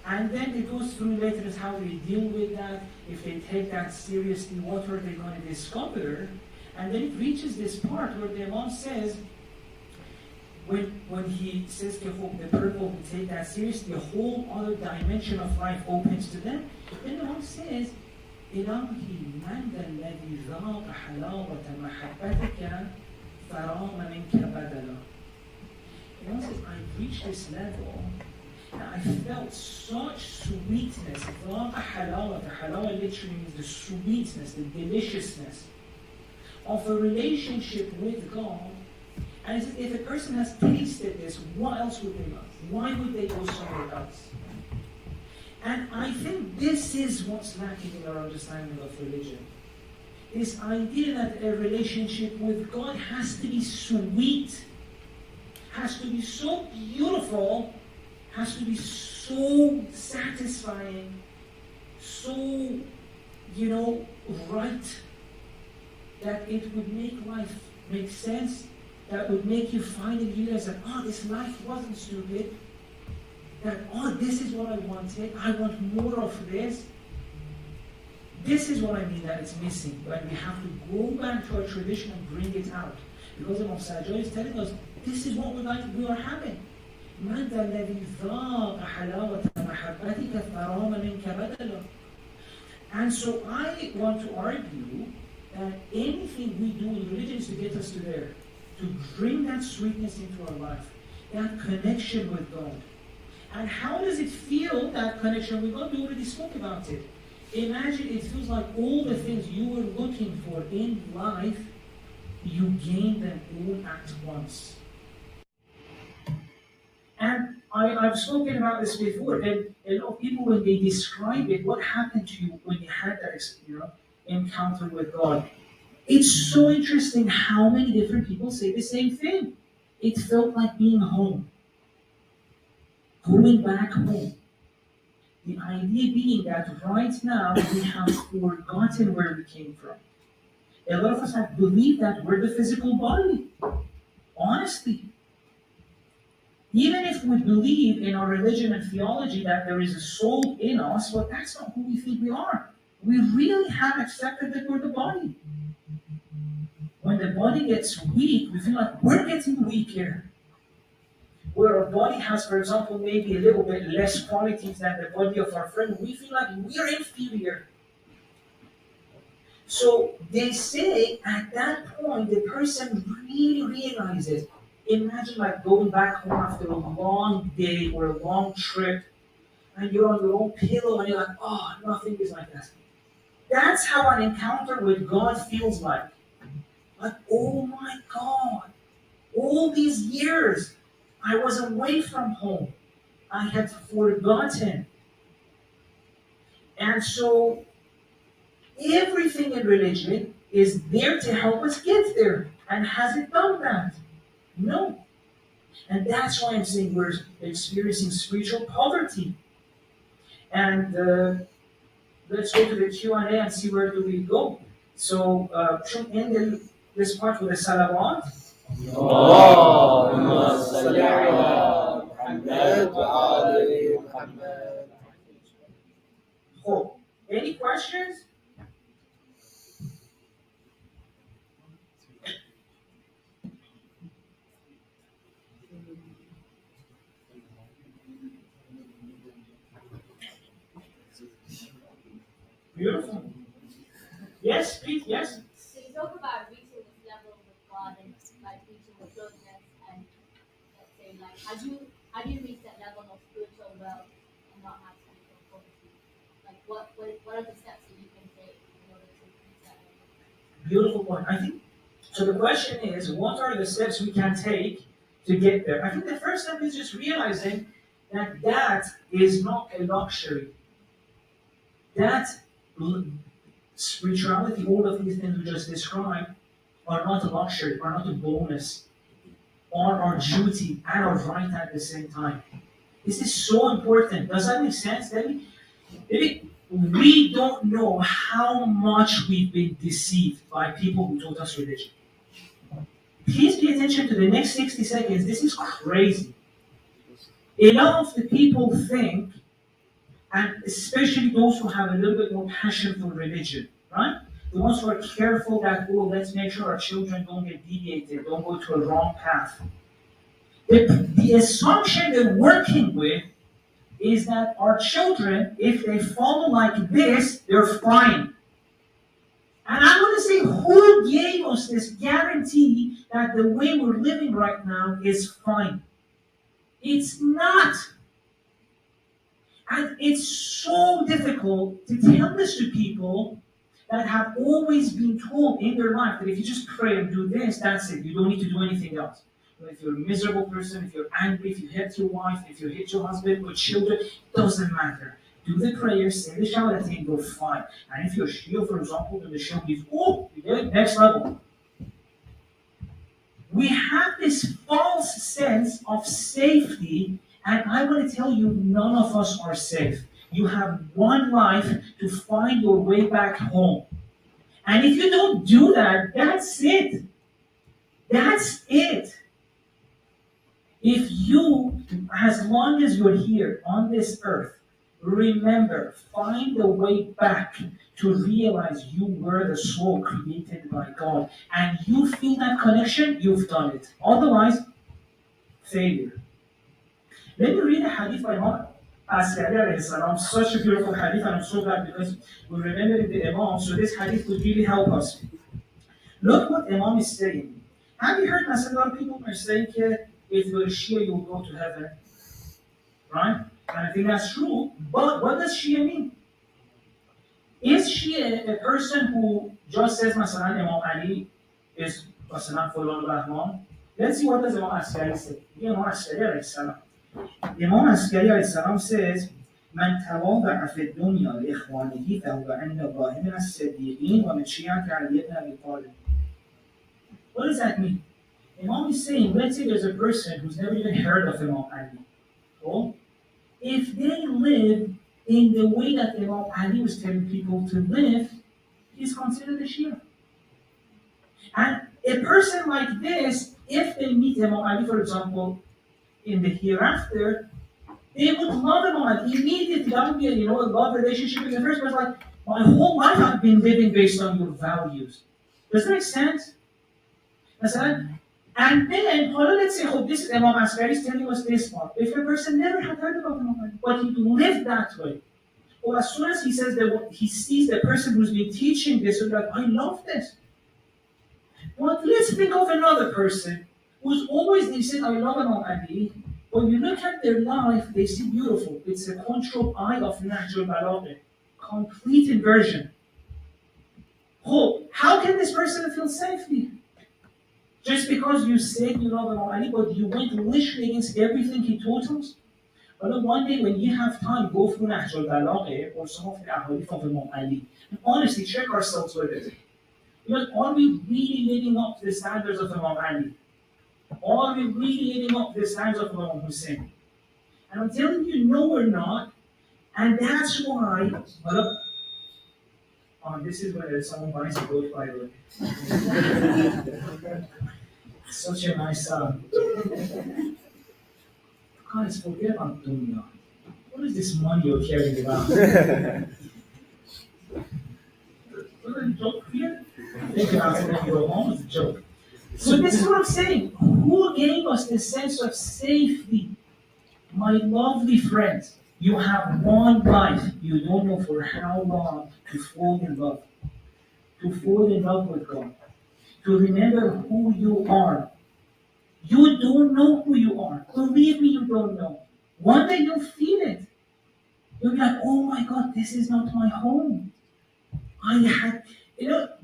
And then it goes through later is how they deal with that. If they take that seriously, what are they going to discover? And then it reaches this part where the Imam says, when he says the purple who take that seriously, a whole other dimension of life opens to them. Then the Imam says, إلهي من ذا الذي ذاق حلاوة محبتك فرام منك بدلا. The Imam says, I reached this level and I felt such sweetness. ذاق حلاوة. Halawa literally means the sweetness, the deliciousness of a relationship with God. And if a person has tasted this, what else would they love? Why would they go somewhere else? And I think this is what's lacking in our understanding of religion. This idea that a relationship with God has to be sweet, has to be so beautiful, has to be so satisfying, so, right, that it would make life make sense, that would make you finally realize that, this life wasn't stupid, that, this is what I wanted, I want more of this. This is what I mean that it's missing, when we have to go back to our tradition and bring it out. Because Imam Sajjad is telling us, this is what we are having. من ذا الذي ذاق حلاوة محبتك فرام منك بدلا. And so I want to argue that anything we do in religion is to get us to there, to bring that sweetness into our life, that connection with God. And how does it feel, that connection with God? We already spoke about it. Imagine it feels like all the things you were looking for in life, you gain them all at once. And I've spoken about this before, and a lot of people, when they describe it, what happened to you when you had that encounter with God? It's so interesting how many different people say the same thing. It felt like being home, going back home. The idea being that right now we have forgotten where we came from. A lot of us have believed that we're the physical body. Honestly. Even if we believe in our religion and theology that there is a soul in us, but that's not who we think we are. We really have accepted that we're the body. When the body gets weak, we feel like we're getting weaker. Where our body has, for example, maybe a little bit less qualities than the body of our friend, we feel like we're inferior. So they say at that point, the person really realizes. Imagine like going back home after a long day or a long trip, and you're on your own pillow, and you're like, nothing is like that. That's how an encounter with God feels like. Like, oh my God, all these years, I was away from home. I had forgotten. And so, everything in religion is there to help us get there. And has it done that? No. And that's why I'm saying we're experiencing spiritual poverty. And let's go to the Q&A and see where do we go. So, should end this part with a salawat. اللهم صل على محمد وآل محمد. Cool. Any questions? Beautiful. Yes, Pete, yes. So you talk about reaching this level with God and like reaching the closeness and let's say like how do you reach that level of spiritual wealth and not have spiritual poverty? Like what are the steps that you can take in order to reach that level? Beautiful point. I think so. The question is, what are the steps we can take to get there? I think the first step is just realizing that that is not a luxury. That spirituality, all of these things we just described, are not a luxury, are not a bonus, are our duty and our right at the same time. This is so important. Does that make sense? Maybe we don't know how much we've been deceived by people who taught us religion. Please pay attention to the next 60 seconds. This is crazy. A lot of the people think, and especially those who have a little bit more passion for religion, right? The ones who are careful that, oh, let's make sure our children don't get deviated, don't go to a wrong path. The assumption they're working with is that our children, if they follow like this, they're fine. And I want to say, who gave us this guarantee that the way we're living right now is fine? It's not. And it's so difficult to tell this to people that have always been told in their life that if you just pray and do this, that's it. You don't need to do anything else. But if you're a miserable person, if you're angry, if you hit your wife, if you hit your husband or children, doesn't matter. Do the prayers, say the shahadat, go fine. And if you're Shia, for example, then the Shia is, oh, you get it, next level. We have this false sense of safety, and I want to tell you, none of us are safe. You have one life to find your way back home. And if you don't do that, that's it. That's it. If you, as long as you're here on this earth, remember, find a way back to realize you were the soul created by God. And you feel that connection, you've done it. Otherwise, failure. Let me read a hadith by Imam Al-Askary alayhi salam. Such a beautiful hadith, and I'm so glad because we remember the Imam, so this hadith could really help us. Look what Imam is saying. Have you heard a lot of people are saying that if you're a Shia, you'll go to heaven? Right? And I think that's true. But what does Shia mean? Is Shia a person who just says, Masalan, Imam Ali is Masalan Fulan Rahman? Let's see what does Imam Al-Askary say. Imam Al-Askary alayhi salam. Imam Al-Askary alayhi salam says, من تواضع في الدنيا لإخوانه فهو عند الله من الصديقين ومن شيعة علي بن أبي طالب. What does that mean? Imam is saying, let's say there's a person who's never even heard of Imam Ali. Well, if they live in the way that Imam Ali was telling people to live, he's considered a Shia. And a person like this, if they meet Imam Ali, for example, in the hereafter, they would love Imam Ali immediately. That would be a love relationship in the first place. Like, my whole life I've been living based on your values. Does that make sense? And then, let's say, this is Imam Al-Askary is telling us this part. If a person never had heard about Imam Ali, but he lived that way, or as soon as he says that he sees the person who's been teaching this, he's like, I love this. But let's think of another person who's always, they said, I love Imam Ali. When you look at their life, they see beautiful. It's a control eye of natural balagh. Complete inversion. How can this person feel safety? Just because you said you love Imam Ali, but you went literally against everything he taught us? Well, one day when you have time, go through Nahj al-Balagh or some of the ahadith of Imam Ali. And honestly, check ourselves with it. Because are we really living up to the standards of Imam Ali? Are we really living up to the standards of Imam Hussein? And I'm telling you, no, we're not. And that's why, this is where someone buys a boat, by the way. Such a nice sound. Guys, forget about dunya. What is this money you're carrying around? Was that a joke here? Think about it when you go home, it's a joke. So this is what I'm saying. Who gave us the sense of safety? My lovely friends. You have one life. You don't know for how long to fall in love. To fall in love with God. To remember who you are. You don't know who you are. Believe me, you don't know. One day you'll feel it. You'll be like, oh my God, this is not my home. I had,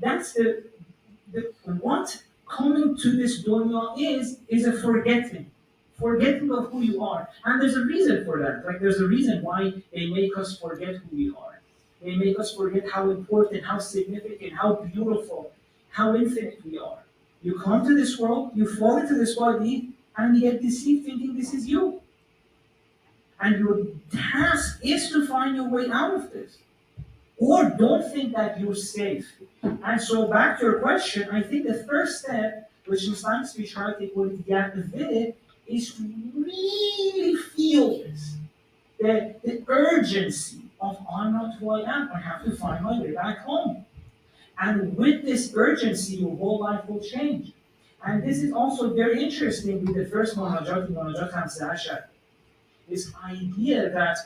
that's what coming to this dunya is a forgetting of who you are. And there's a reason for that. Like there's a reason why they make us forget who we are. They make us forget how important, how significant, how beautiful, how infinite we are. You come to this world, you fall into this body, and you get deceived thinking this is you. And your task is to find your way out of this. Or don't think that you're safe. And so back to your question, I think the first step, which Islamic spirituality would get with it, is to really feel this. The urgency of I'm not who I am, I have to find my way back home. And with this urgency, your whole life will change. And this is also very interesting with the first Munajat, Munajat Hamsa this idea that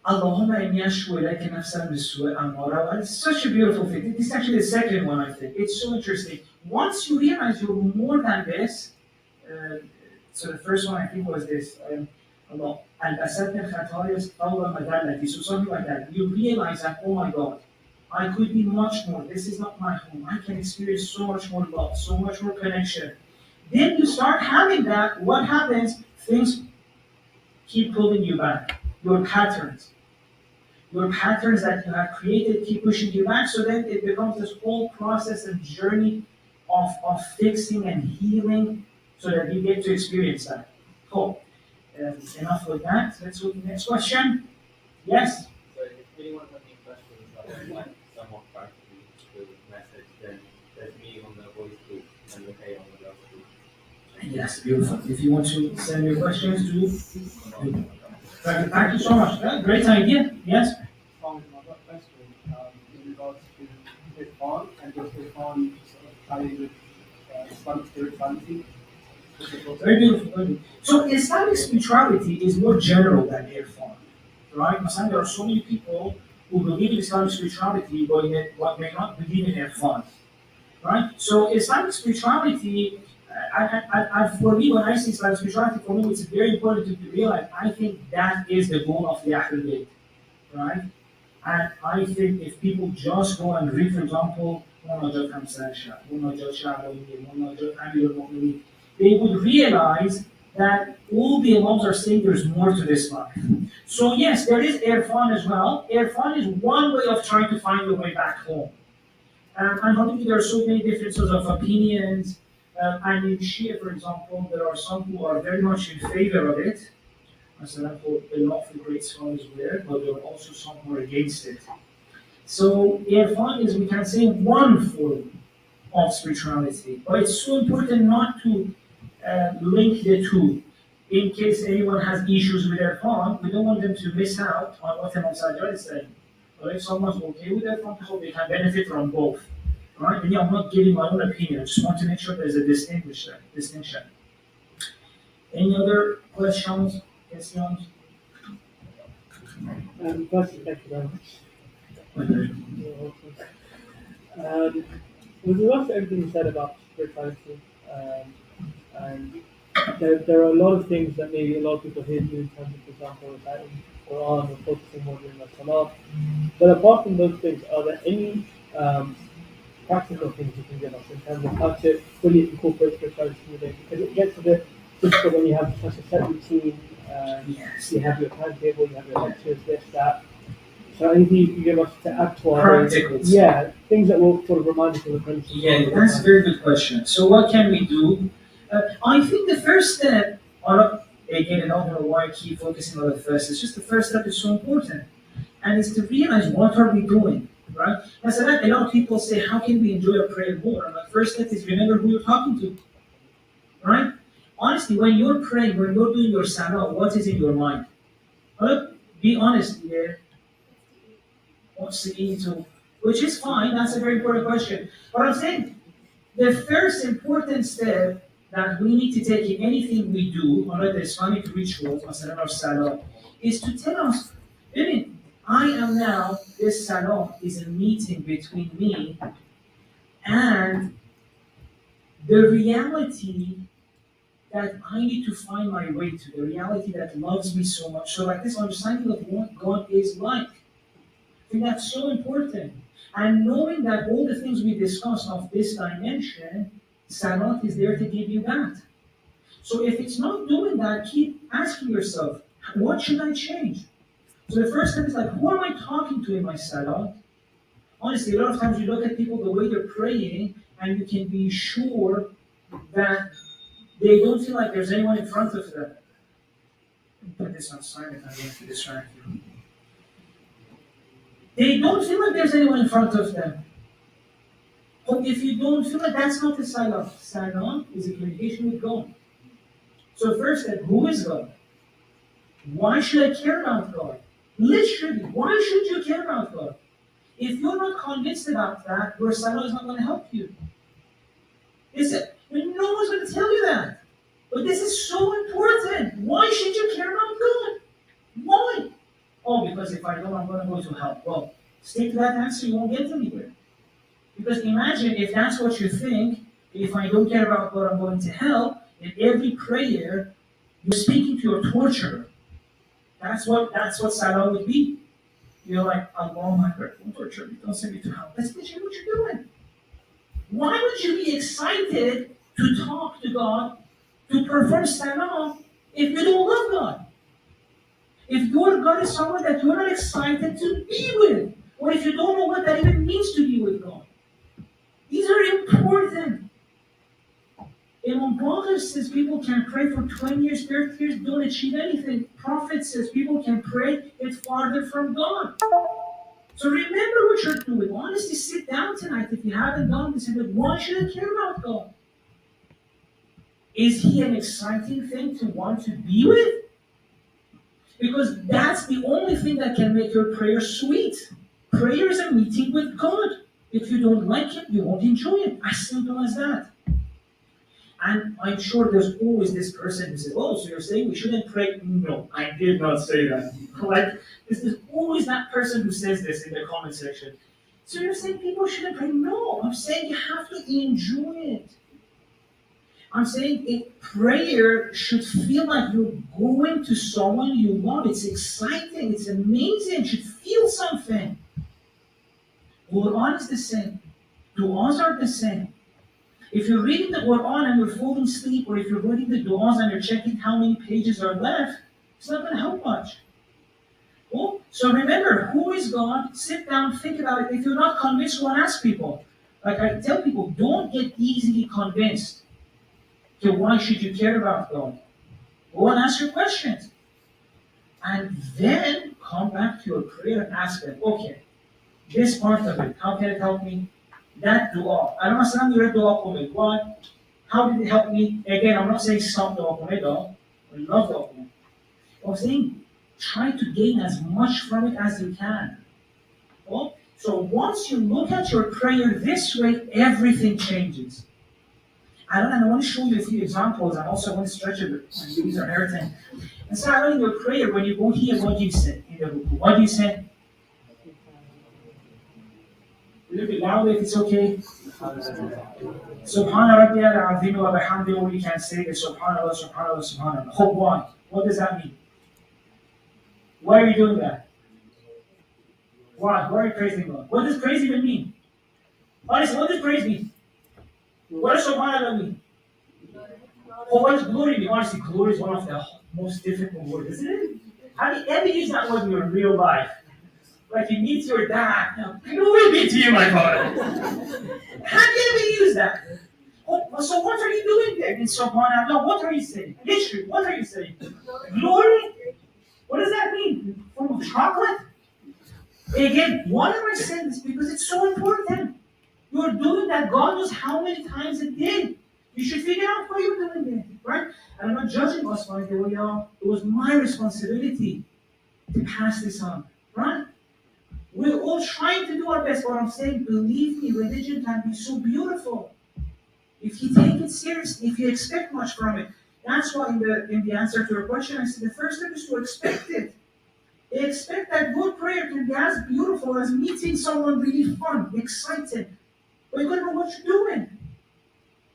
Allahumma inni ashku ilayka nafsan bis-su'i amara. It's such a beautiful thing. This is actually the second one, I think. It's so interesting. Once you realize you're more than this, so the first one I think was this. Allah, al-asad al-khatayas tawwa madallati. So something like that. You realize that, oh my God, I could be much more. This is not my home. I can experience so much more love, so much more connection. Then you start having that. What happens? Things keep pulling you back. Your patterns that you have created keep pushing you back. So then it becomes this whole process and journey of fixing and healing so that you get to experience that. Cool. Enough with that. Let's go to the next question. Yes? So if anyone has any questions that would like somewhat practically to message, then there's me on the voice group and the K on the last group. Yes, beautiful. If you want to send your questions to thank you so much. Great idea. Yes? I've got a question in regards to Irfan and does Irfan sort of tie with Islamic spirituality? Very beautiful. Very beautiful. So Islamic spirituality is more general than Irfan, right? There are so many people who believe in Islamic spirituality but may not believe in Irfan, right? So Islamic spirituality, for me, when I see Islamic spirituality, for me, it's very important to realize, I think that is the goal of the Ahlul Bayt, right? And I think if people just go and read, for example, they would realize that all the Imams are saying there's more to this life. So yes, there is Irfan as well. Irfan is one way of trying to find your way back home. And obviously there are so many differences of opinions. And in Shia, for example, there are some who are very much in favor of it. As a lot of the great scholars were, but there are also some who are against it. So Irfan is, we can say, one form of spirituality. But it's so important not to link the two. In case anyone has issues with Irfan, we don't want them to miss out on what Imam Sajjad is saying. But if someone's okay with Irfan, so they can benefit from both. Right? And yeah, I'm not giving my own opinion. I just want to make sure there's a distinction. Any other questions? Questions? Firstly, thank you very much. With regards to everything you said about spirituality, and there are a lot of things that maybe a lot of people hear you in terms of, for example, reciting Quran or focusing more during the Salah. But apart from those things, are there any practical things you can give us in terms of how to fully incorporate spirituality within? Because it gets a bit difficult when you have such a set routine. Yes. You have your timetable, you have your lectures, this, that. So anything you can give us to add to our Practicals. Yeah, things that will sort of remind us of the principles. Yeah, that's a very good question. So what can we do? I think the first step, again, I don't know why I keep focusing on the first, it's just the first step is so important. And it's to realize what are we doing, right? And so that a lot of people say, how can we enjoy our prayer more? And the first step is remember who you're talking to, right? Honestly, when you're praying, when you're doing your salah, what is in your mind? Be honest here. What's the into? Which is fine, that's a very important question. But I'm saying the first important step that we need to take in anything we do, or the Islamic rituals, or salah, is to tell us, I am now, this salah is a meeting between me and the reality that I need to find my way to, the reality that loves me so much. So like this understanding of what God is like. I think that's so important. And knowing that all the things we discussed of this dimension, Salat is there to give you that. So if it's not doing that, keep asking yourself, what should I change? So the first step is like, who am I talking to in my Salat? Honestly, a lot of times you look at people the way they're praying, and you can be sure that they don't feel like there's anyone in front of them. Put this on silent, I'm going to distract you. They don't feel like there's anyone in front of them. But if you don't feel like that's not the salah. Salah is a communication with God. So first step, who is God? Why should I care about God? Literally, why should you care about God? If you're not convinced about that, your salah is not going to help you. Listen, no one's going to tell you that. But this is so important. Why should you care about God? Why? Oh, because if I don't, I'm going to go to hell. Well, stick to that answer, you won't get anywhere. Because imagine if that's what you think, if I don't care about God, I'm going to hell, in every prayer, you're speaking to your torturer. That's what salah would be. You're like, Allah, my God, don't torture me, don't send me to hell. That's literally what you're doing. Why would you be excited to talk to God, to perform salah, if you don't love God? If your God is someone that you're not excited to be with, or if you don't know what that even means to be with God. These are important. Imam Baqir says people can pray for 20 years, 30 years, don't achieve anything. Prophet says people can pray, get farther from God. So remember what you're doing. Honestly, sit down tonight if you haven't done this and say, why should I care about God? Is he an exciting thing to want to be with? Because that's the only thing that can make your prayer sweet. Prayer is a meeting with God. If you don't like it, you won't enjoy it. As simple as that. And I'm sure there's always this person who says, oh, so you're saying we shouldn't pray? No, I did not say that. Like, there's always that person who says this in the comment section. So you're saying people shouldn't pray? No, I'm saying you have to enjoy it. I'm saying prayer should feel like you're going to someone you love. It's exciting, it's amazing, you should feel something. Quran is the same. Du'as are the same. If you're reading the Quran and you're falling asleep, or if you're reading the du'as and you're checking how many pages are left, it's not going to help much. Oh, so remember, who is God? Sit down, think about it. If you're not convinced, go and ask people. Like I tell people, don't get easily convinced. Okay, why should you care about God? Go and ask your questions. And then come back to your prayer and ask them, okay, this part of it, how can it help me? That dua. I don't know, you read dua qumid. Why? How did it help me? Again, I'm not saying stop dua qumid, I love dua qumid. I'm saying try to gain as much from it as you can. Well, so once you look at your prayer this way, everything changes. I want to show you a few examples, and also I want to stretch it, and these are everything. And so in your prayer, when you go here, what do you say in the ruku? What do you say? A little bit louder if it's okay. Subhana Rabbi al-Azim wa bihamdi, or you can say the Subhanallah, Subhanallah, Subhanallah. Why? What does that mean? Why are you doing that? Why? Why are you praising God? What does praise even mean? Honestly, what does praise mean? What does Subhanallah mean? What does glory mean? Honestly, glory is one of the most difficult words, isn't it? Have you ever used that word in your real life? Like you meet your dad, glory be to you, my father. Have you ever used that? So what are you doing there in Subhanallah? What are you saying? Literally, what are you saying? Glory? What does that mean? Form of chocolate? Again, why am I saying this? Because it's so important. You're doing that. God knows how many times it did. You should figure out why you're doing it, right? And I'm not judging us, by the way, y'all. It was my responsibility to pass this on, right? We're all trying to do our best, but I'm saying, believe me, religion can be so beautiful. If you take it seriously, if you expect much from it, that's why in the answer to your question, I said the first step is to expect it. Expect that good prayer can be as beautiful as meeting someone really fun, excited, but you don't know what you're doing,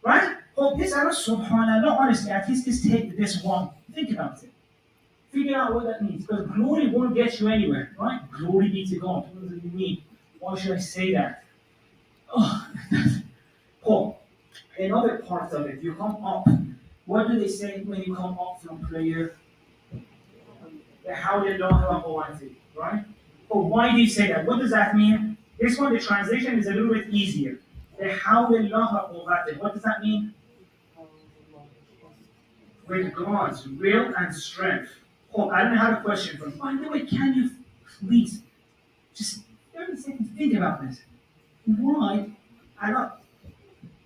right? Oh, this I was subhanallah, honestly, at least just take this one. Think about it. Figure out what that means. Because glory won't get you anywhere, right? Glory be to God. What does it mean? Why should I say that? Oh, Paul, another part of it, you come up. What do they say when you come up from prayer? Right? Oh, why do you say that? What does that mean? This one, the translation is a little bit easier. What does that mean? With God's will and strength. Oh, I don't have a question for you. By the way, can you please just 30 seconds think about this? Why? I don't.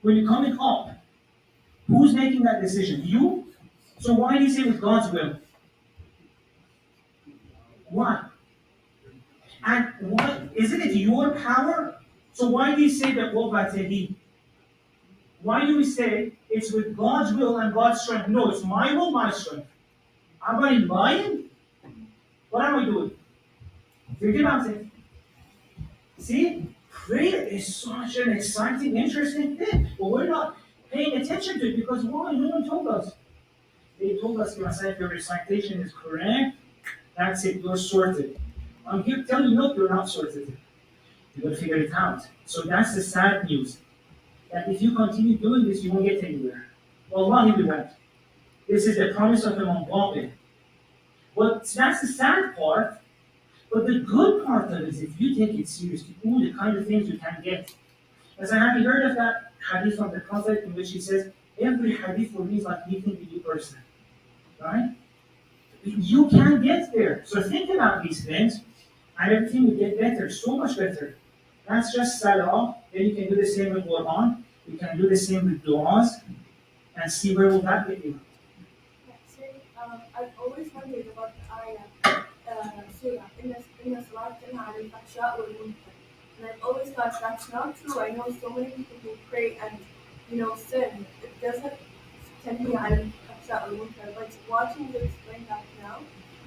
When you're coming up, who's making that decision? You? So why do you say with God's will? Why? And why isn't it your power? So why do you say that He? Why do we say it's with God's will and God's strength? No, it's my will, my strength. Am I lying? What am I doing? Think about it. See, prayer is such an exciting, interesting thing, but we're not paying attention to it because why? No one told us. They told us, if your recitation is correct, that's it, you're sorted. I'm here telling you, look, you're not sorted. You got to figure it out. So that's the sad news. That if you continue doing this, you won't get anywhere. Wallahi, we won't. This is the promise of Imam. But that's the sad part. But the good part of it is if you take it seriously, all the kind of things you can get. As I have you heard of that hadith from the Prophet in which he says, every hadith for me is like meeting a new person. Right? You can get there. So think about these things, and everything will get better, so much better. That's just salah. Then you can do the same with Quran. You can do the same with du'as, and see where will that get you. I've always wondered about the ayah, surah, in the salat al-fahsha wal munkar. And I've always thought that's not true. I know so many people who pray and, sin. It doesn't tend to be al-fahsha wal munkar. But watching you explain that now,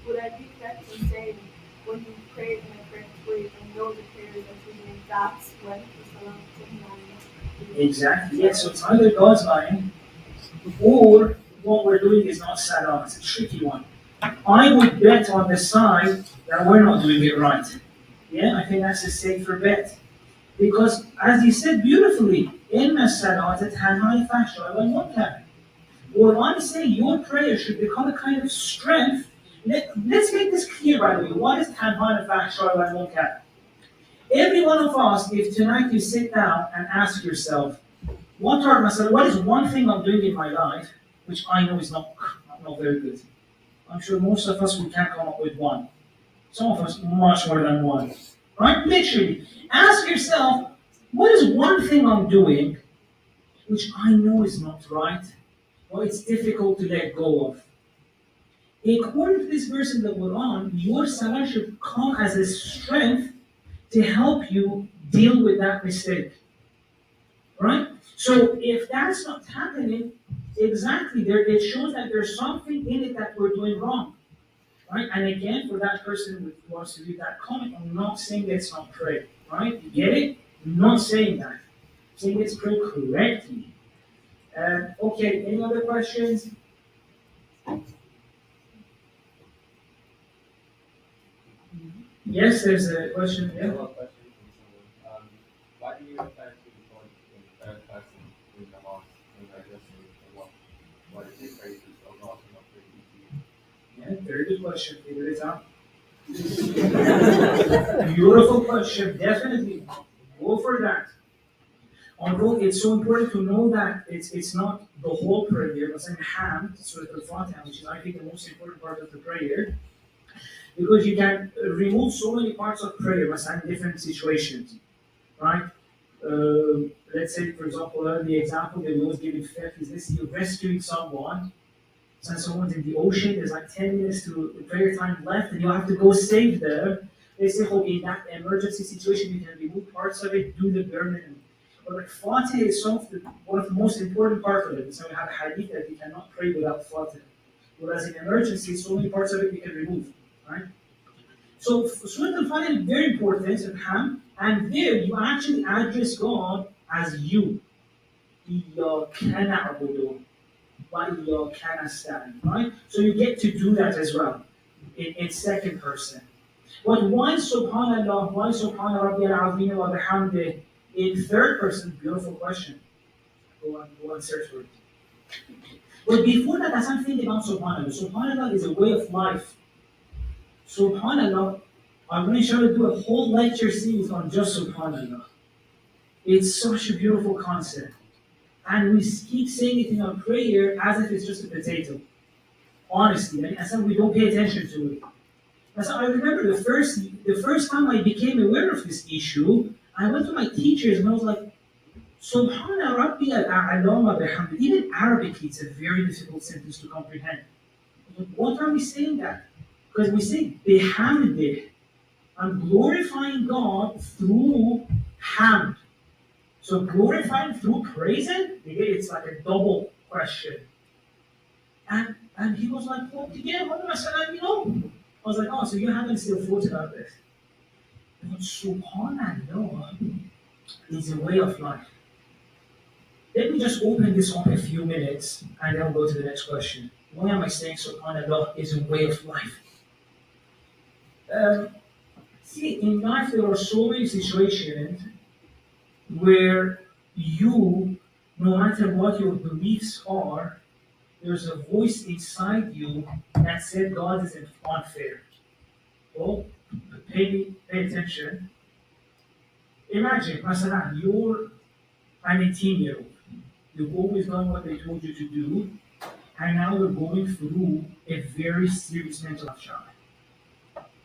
would I be correct in saying when you pray in a correct way and know the prayers that you're doing, that's when the salat al-fahsha? Exactly. Yes. So it's either God's mind, or what we're doing is not salah. It's a tricky one. I would bet on the side that we're not doing it right. Yeah, I think that's a safer bet. Because, as you said beautifully, in salat tanha al-fahsha wal munkar. What I'm saying, your prayer should become a kind of strength. Let's make this clear, by the way. What is tanha al-fahsha wal munkar? Every one of us, if tonight you sit down and ask yourself, what is one thing I'm doing in my life which I know is not very good? I'm sure most of us, we can't come up with one. Some of us, much more than one. Right? Literally. Ask yourself, what is one thing I'm doing which I know is not right, or it's difficult to let go of? According to this verse in the Quran, your salah should come as a strength to help you deal with that mistake. Right? So if that's not happening, exactly, it shows that there's something in it that we're doing wrong. Right? And again, for that person who wants to read that comment, I'm not saying let's not pray. Right? You get it? I'm not saying that. I'm saying let's pray correctly. Okay, any other questions? Yes, there's a question there. Why do you refer to God in the third person in the last when addressing Allah? Why did they pray to Allah and not pray to you? Yeah, very good question. Figure it out. Beautiful question. Definitely. Go for that. Although it's so important to know that it's not the whole prayer, but in hand, Surah Al-Fatiha, which is I think the most important part of the prayer, because you can remove so many parts of prayer, but in different situations, right? Let's say, for example, the example that we always give in fiqh is this: you're rescuing someone, so someone's in the ocean. There's like 10 minutes to the prayer time left, and you have to go save them. They say, okay, in that emergency situation, you can remove parts of it, do the burning. But like Fatiha is one of the most important parts of it. So we have a hadith that we cannot pray without Fatiha. Whereas in emergency, so many parts of it we can remove, right? So Surah Al-Fatiha is very important, and there you actually address God as you. إِيَّاكَ نَعْبُدُ وَإِيَّاكَ نَسْتَعِينُ, right? So you get to do that as well in second person. But why Subhanallah, why Subhana Rabbi al-Azim wa bihamdih in third person? Beautiful question. Go on, search for it. But before that, there's something about Subhanallah. Subhanallah is a way of life. Subhanallah, I'm going to try to do a whole lecture series on just Subhanallah. It's such a beautiful concept. And we keep saying it in our prayer as if it's just a potato. Honestly, and as if we don't pay attention to it. And so I remember the first time I became aware of this issue, I went to my teachers and I was like, Subhana Rabbi al-A'la bihamdi. Even Arabic, it's a very difficult sentence to comprehend. What are we saying that? Because we say bihamdi. I'm glorifying God through hamd. So glorifying through praising, it's like a double question. And he was like, well, yeah, I was like, oh, so you haven't still thought about this. But Subhanallah is a way of life. Let me just open this up a few minutes and then we'll go to the next question. Why am I saying Subhanallah is a way of life? See, in life there are so many situations where you, no matter what your beliefs are, there's a voice inside you that said God is unfair. Well, pay attention. Imagine, Masalan, you're an 18-year-old. You've always done what they told you to do, and now you're going through a very serious mental health challenge.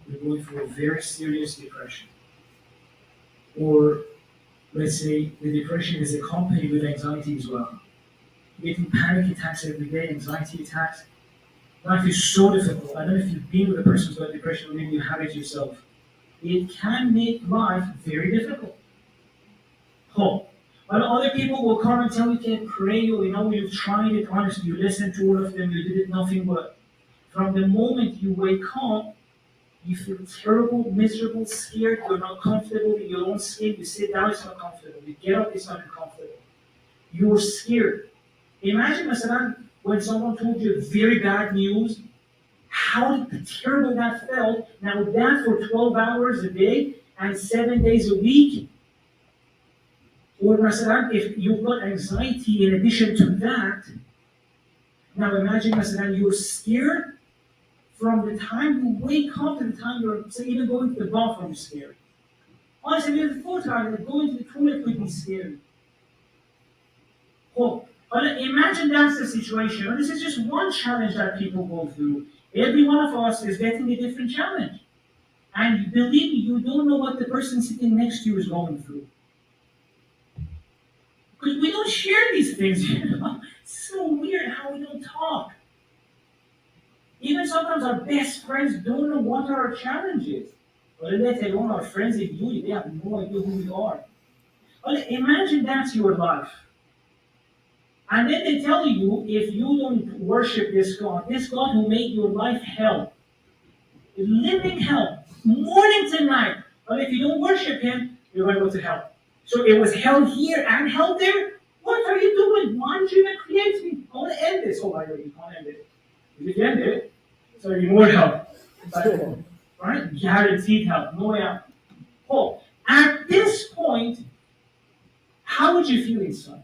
You're going through a very serious depression. Or, let's say, the depression is accompanied with anxiety as well. Getting panic attacks every day, anxiety attacks. Life is so difficult. I don't know if you've been with a person who's got depression or maybe you have it yourself. It can make life very difficult. But other people will come and tell you can't pray, or you've tried it, honestly, you listened to all of them, you did it nothing but. From the moment you wake up, you feel terrible, miserable, scared, you're not comfortable in your own skin, you sit down, it's not comfortable, you get up, it's not uncomfortable. You're scared. Imagine, Masalan, when someone told you very bad news, how terrible that felt. Now that for 12 hours a day and 7 days a week. Or Masalan, if you've got anxiety in addition to that, now imagine, Masalan, you're scared from the time you wake up to the time you're, say, even going to the bathroom is scary. Honestly, we have thought about it, going to the toilet could be scary. Imagine that's the situation. And this is just one challenge that people go through. Every one of us is getting a different challenge. And believe me, you don't know what the person sitting next to you is going through. Because we don't share these things, It's so weird how we don't talk. Even sometimes our best friends don't know what our challenge is. But let alone our friends in beauty, they have no idea who we are. Imagine that's your life. And then they tell you, if you don't worship this God will make your life hell. Living hell, morning to night. But if you don't worship Him, you're going to go to hell. So it was hell here and hell there? What are you doing? Why did you even create me? I want to end this. Oh, by the way, you can't end it. If you end it, so you more hell. Right? Guaranteed hell. No way out. At this point, how would you feel inside?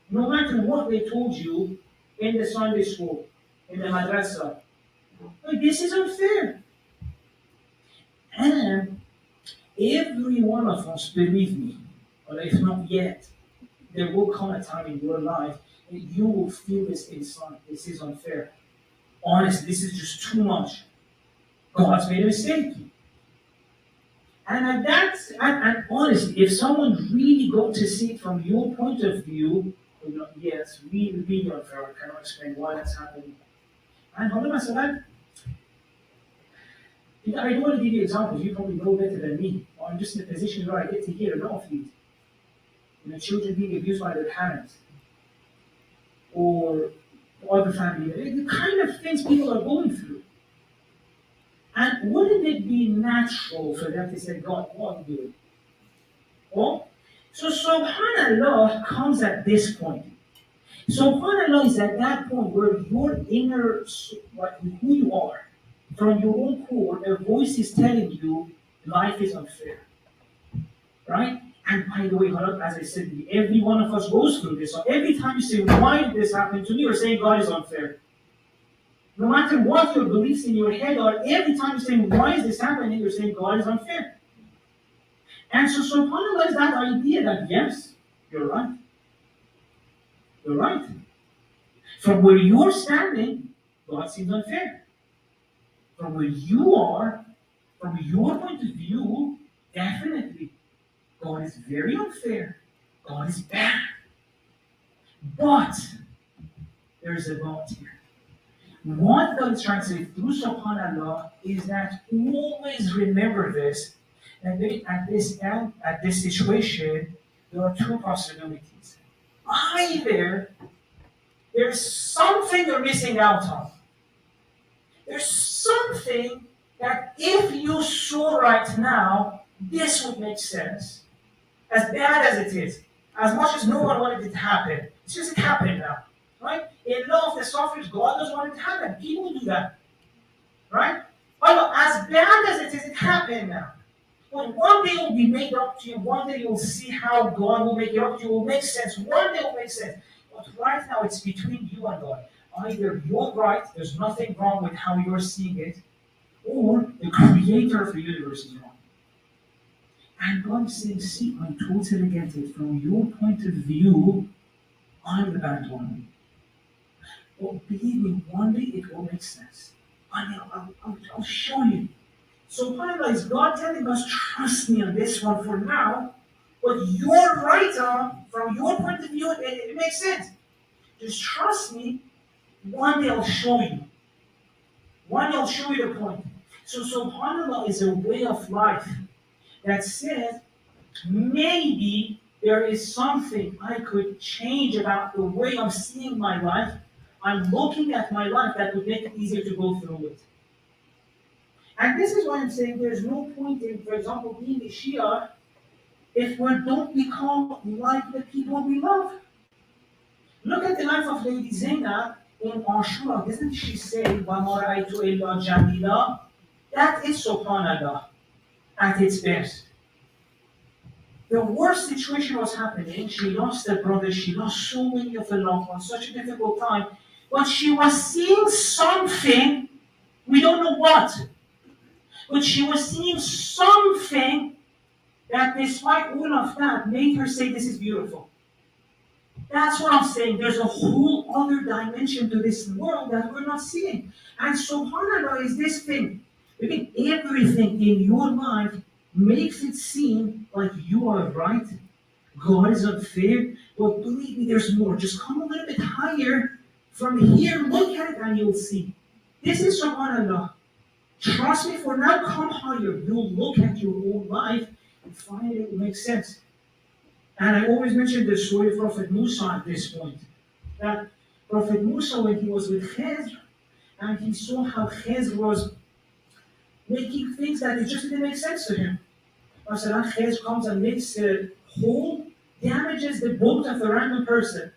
No matter what they told you in the Sunday school, in the madrasa. This is unfair. And every one of us, believe me, or if not yet, there will come a time in your life that you will feel this inside. This is unfair. Honestly, this is just too much. God's made a mistake. And honestly, if someone really got to see it from your point of view, yes, really unfair. I cannot explain why that's happening. And Masalan, I don't want to give you examples. You probably know better than me. I'm just in a position where I get to hear a lot of these. children being abused by their parents, or other family, the kind of things people are going through. And wouldn't it be natural for them to say, God, what do it? Well, so subhanallah comes at this point. Subhanallah is at that point where your inner, who you are, from your own core, a voice is telling you life is unfair. Right? And by the way, as I said, every one of us goes through this. So every time you say, why did this happen to me? You're saying God is unfair. No matter what your beliefs in your head are, every time you say, why is this happening? You're saying God is unfair. And so subhanAllah is that idea that, yes, you're right. You're right. From where you're standing, God seems unfair. From where you are, from your point of view, definitely, God is very unfair. God is bad. But, there's a but here. What God is trying to say through subhanAllah is that always remember this, that at this situation, there are two possibilities. Either there's something you're missing out on. There's something that if you saw right now, this would make sense. As bad as it is, as much as no one wanted it to happen, it's just it happened now. Right? In law of the software, God doesn't want it to happen. People do that. Right? But as bad as it is, it happened now. But one day it will be made up to you. One day you'll see how God will make it up to you. It will make sense. One day it will make sense. But right now it's between you and God. Either you're right, there's nothing wrong with how you're seeing it, or the creator of the universe is wrong. And God is saying, see, I totally get it. From your point of view, I'm the bad one. But believe me, one day it will make sense. I'll show you. So finally, is God telling us, trust me on this one for now, but you're right from your point of view, it makes sense. Just trust me, one day I'll show you. One day I'll show you the point. So subhanAllah is a way of life that says, maybe there is something I could change about the way I'm seeing my life. I'm looking at my life that would make it easier to go through it. And this is why I'm saying there's no point in, for example, being a Shia if we don't become like the people we love. Look at the life of Lady Zainab in Ashura. Doesn't she say, وَمَا رَأَيْتُ إِلَّا جَمِيلًا? That is subhanAllah at its best. The worst situation was happening. She lost her brother. She lost so many of her loved ones. Such a difficult time. But she was seeing something. We don't know what. But she was seeing something that despite all of that made her say, this is beautiful. That's what I'm saying. There's a whole other dimension to this world that we're not seeing. And subhanAllah is this thing. I mean, everything in your life makes it seem like you are right. God is unfair. But believe me, there's more. Just come a little bit higher. From here, look at it and you'll see. This is subhanAllah. Trust me, for now, come higher. You'll look at your own life and finally it will make sense. And I always mention the story of Prophet Musa at this point. That Prophet Musa, when he was with Khizr, and he saw how Khizr was making things that it just didn't make sense to him. Masalan, Khizr comes and makes a hole, damages the boat of a random person.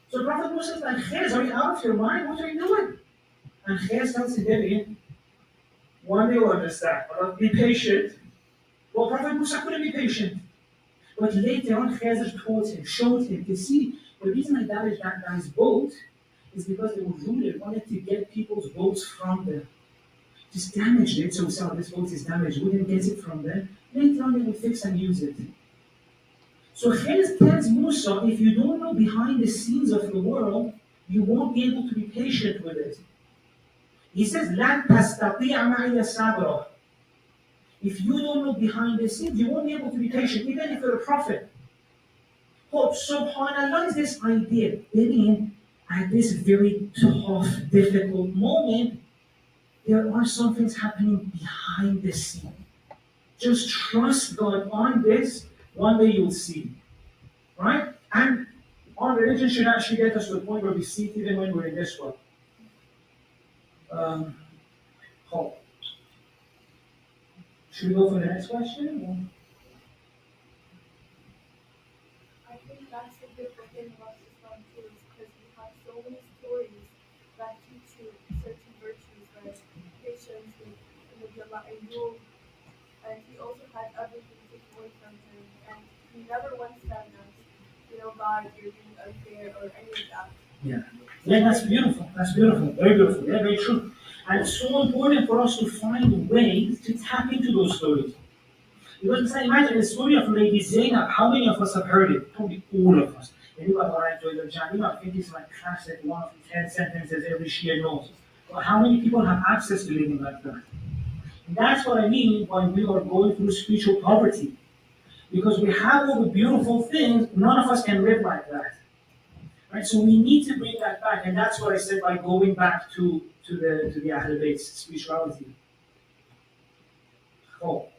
So Prophet Musa is like, Khizr, are you out of your mind? What are you doing? And Khizr tells him, one day you'll understand, but be patient. Well, Prophet Musa couldn't be patient. But later on, Khizr taught him, showed him, to see, the reason I damaged that guy's boat is because the ruler wanted to get people's boats from them. Just damaged it, so this boat is damaged, we didn't get it from them. Later on, they will fix and use it. So Khizr tells Musa, if you don't know behind the scenes of the world, you won't be able to be patient with it. He says, لَن تَسْتَطِيعَ مَعِيَ صَبْرًا. If you don't know behind the scenes, you won't be able to be patient, even if you're a prophet. But subhanAllah is this idea. Meaning, at this very tough, difficult moment, there are some things happening behind the scene. Just trust God on this, one day you'll see. right? And our religion should actually get us to the point where we see it even when we're in this world. Hope. Should we go for the next question? I think that's the beautiful thing about Islam too, is because we have so many stories that teach you certain virtues like patience with Allah and rule. And he also had everything taken away from him, and he never once said that, God, you're being unfair or any of that. Yeah, that's beautiful. That's beautiful. Very beautiful. Yeah, very true. And it's so important for us to find ways to tap into those stories. Because imagine the story of Lady Zainab. How many of us have heard it? Probably all of us. And you are right, Joy Jam. I think it's like classic, one of the 10 sentences every Shia knows. But how many people have access to living like that? And that's what I mean when we are going through spiritual poverty. Because we have all the beautiful things, none of us can live like that. Right? So we need to bring that back, and that's what I said by going back to the Ahlul Bayt's spirituality. Oh.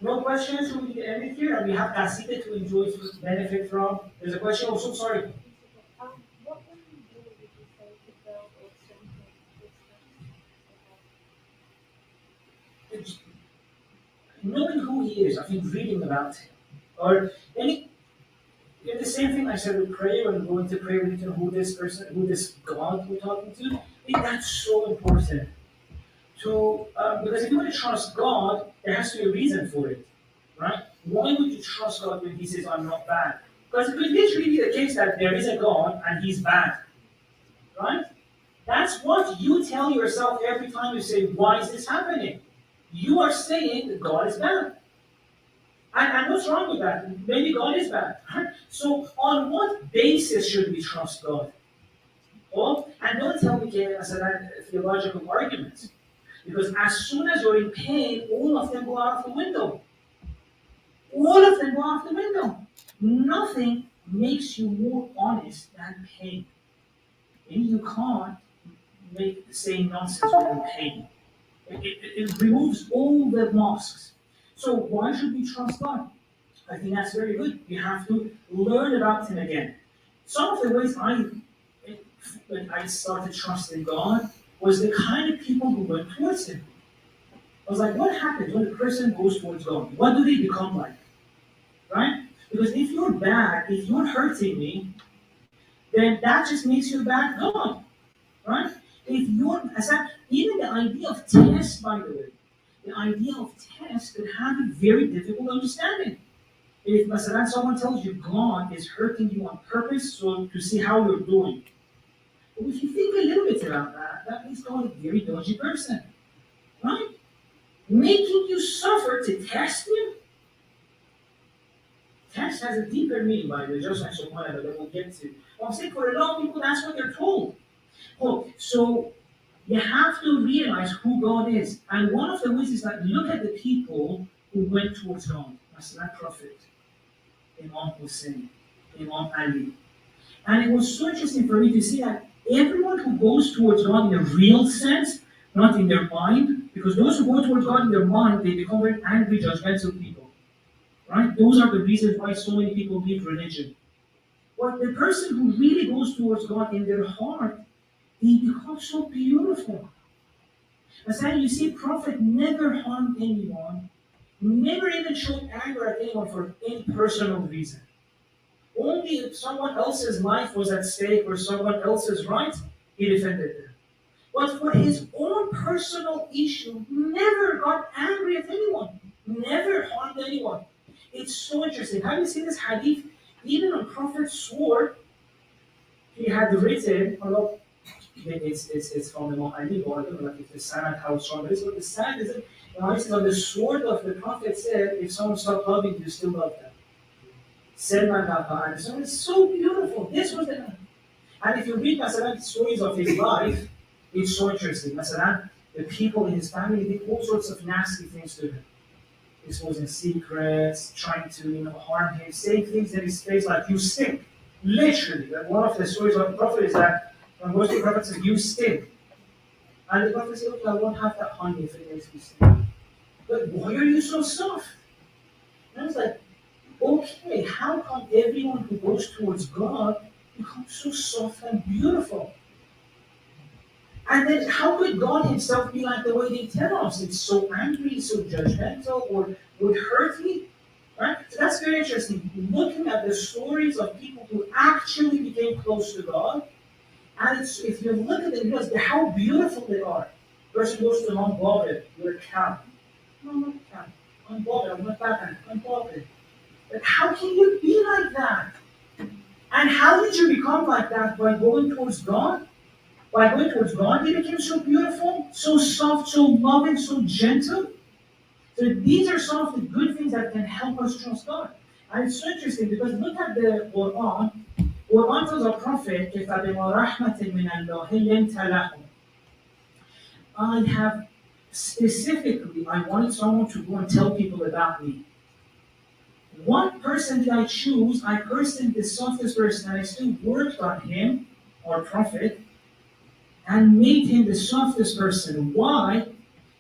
No questions? Should we end it here? And we have Kasita to enjoy, to benefit from. There's a question also, sorry. What would you do, would you say, to build or strengthen this? Knowing who he is, I think reading about him. Or the same thing I said with prayer when going to pray, we need to know who this person, who this God we're talking to. I think that's so important. Because if you want to trust God, there has to be a reason for it, right? Why would you trust God when He says, I'm not bad? Because it could literally be the case that there is a God and He's bad, right? That's what you tell yourself every time you say, why is this happening? You are saying that God is bad. And what's wrong with that? Maybe God is bad. Right? So on what basis should we trust God? Well, and don't tell me theological arguments. Because as soon as you're in pain, all of them go out of the window. All of them go out of the window. Nothing makes you more honest than pain. And you can't make the same nonsense within pain. It removes all the masks. So why should we trust God? I think that's very good. We have to learn about Him again. Some of the ways I started trusting God was the kind of people who went towards Him. I was like, what happens when a person goes towards God? What do they become like? Right? Because if you're bad, if you're hurting me, then that just makes you a bad God. Right? If you're, even the idea of test, by the way, the idea of test could have a very difficult understanding. If someone tells you God is hurting you on purpose so to see how you're doing. But if you think a little bit about that, that means God is a very dodgy person. Right? Making you suffer to test Him? Test has a deeper meaning, by the way, just like Shomali that we'll get to. I'm saying for a lot of people, that's what they're told. So you have to realize who God is. And one of the ways is that look at the people who went towards God. That's that prophet, Imam Hussein, Imam Ali. And it was so interesting for me to see that everyone who goes towards God in a real sense, not in their mind, because those who go towards God in their mind, they become very angry, judgmental people. Right? Those are the reasons why so many people leave religion. But the person who really goes towards God in their heart, they become so beautiful. As you see, Prophet never harmed anyone, never even showed anger at anyone for any personal reason. Only if someone else's life was at stake or someone else's right, he defended them. But for his own personal issue, never got angry at anyone, never harmed anyone. It's so interesting. Have you seen this hadith? Even on Prophet's sword, he had written, although it's from Imam Ali, or I don't know if the sanad how strong it is, but the sanad is, on the sword of the Prophet said, if someone stopped loving you, still love them. So it's so beautiful. This was the. And if you read Masalan stories of his life, it's so interesting. Masalan, the people in his family did all sorts of nasty things to him. Exposing secrets, trying to harm him, saying things in his face like, you stink. Literally. And one of the stories of the Prophet is that when most of the Prophet says, you stink. And the Prophet said, okay, I won't have that honey if it makes me stink. But why are you so soft? And I was like, Okay, how come everyone who goes towards God becomes so soft and beautiful? And then how could God himself be like the way they tell us? It's so angry, so judgmental, or would hurt me? Right? So that's very interesting. Looking at the stories of people who actually became close to God, and it's, if you look at them, because how beautiful they are. Person goes to Mount Bobbin, you're a cow. No, I'm not a cow. I'm Bobbin, I'm not Batman, I'm Bobbin. But how can you be like that? And how did you become like that? By going towards God? By going towards God, you became so beautiful, so soft, so loving, so gentle. So these are some of the good things that can help us trust God. And it's so interesting because look at the Quran. Quran tells our Prophet, فَبِمَا رَحْمَةٍ مِّنَ اللَّهِ لِنْتَ لَهُمْ. I have specifically, I wanted someone to go and tell people about me. One person did I choose, I personed the softest person, and I still worked on him, our Prophet, and made him the softest person. Why?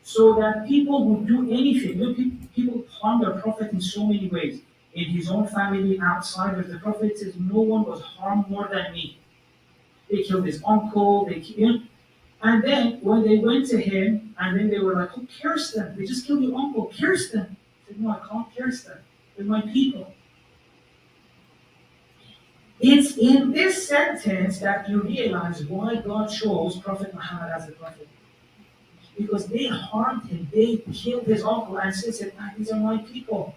So that people would do anything. Look, people harm their Prophet in so many ways. In his own family, outside of the Prophet says, no one was harmed more than me. They killed his uncle, they killed him. And then when they went to him, and then they were like, who cares them? They just killed your uncle, curse them. He said, no, I can't curse them. They're my people. It's in this sentence that you realize why God chose Prophet Muhammad as the prophet. Because they harmed him, they killed his uncle, and still said, these are my people.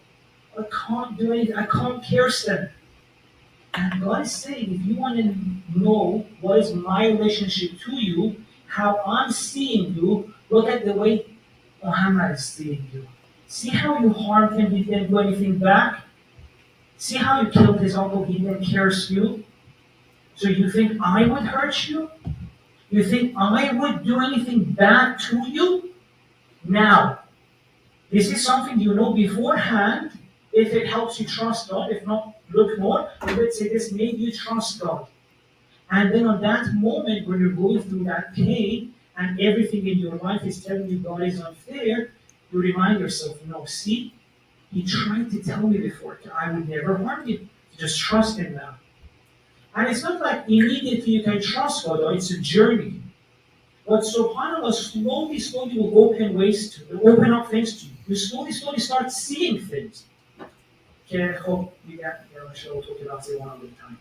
I can't do anything, I can't curse them. And God is saying, if you want to know what is my relationship to you, how I'm seeing you, look at the way Muhammad is seeing you. See how you harmed him, he didn't do anything back? See how you killed his uncle, he didn't curse you? So you think I would hurt you? You think I would do anything bad to you? Now, this is something you know beforehand, if it helps you trust God. If not, look more. But let's say this made you trust God. And then on that moment when you're going through that pain and everything in your life is telling you God is unfair, you remind yourself, no, see, he tried to tell me before, I would never harm you. Just trust him now. And it's not like immediately you can trust God, or it's a journey. But subhanAllah, slowly will open ways to you, will open up things to you. You slowly start seeing things. Okay, I hope you get, we'll talk about it one other time.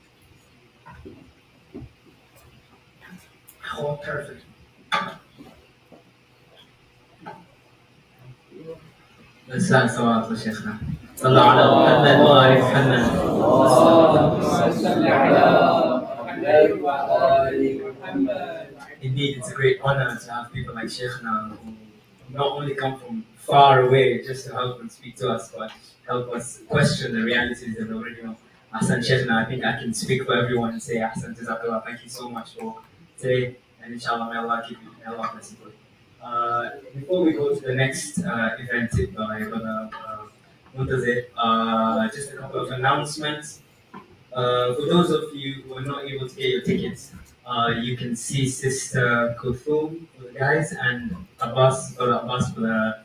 Oh, perfect. السلام صلوات شيخنا صلى على محمد وآل محمد. اللهم صل على محمد وآل محمد. Indeed, it's a great honor to have people like Shaykhna who not only come from far away just to help and speak to us, but help us question the realities of the original. Hassan Shaykhna, I think I can speak for everyone and say, Hassan, Jazakallah, thank you so much for today, and inshallah, may Allah keep you, may Allah bless you. Before we go to the next event by Brother Muntazir, just a couple of announcements. For those of you who are not able to get your tickets, you can see Sister Kulthum for the guys and Brother Abbas for the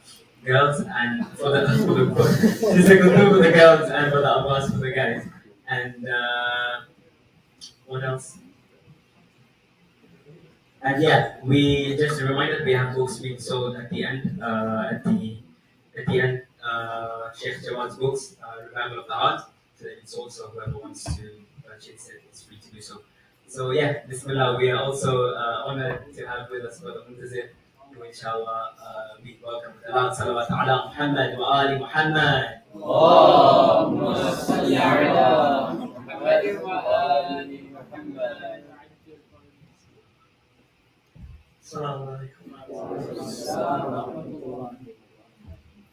girls, and Sister Kulthum for the girls and Brother Abbas for the guys. And what else? And yeah, we just a reminder we have books being sold at the end. At the end, Sheikh Jawad's books, Revival of the Heart. So it's also whoever wants to purchase it is free to do so. So yeah, Bismillah, we are also honored to have with us Brother Muntazir, who inshallah we welcome with Allah salawat ala Muhammad wa ali Muhammad. اللهم صل على محمد وآل محمد. Assalamu alaikum.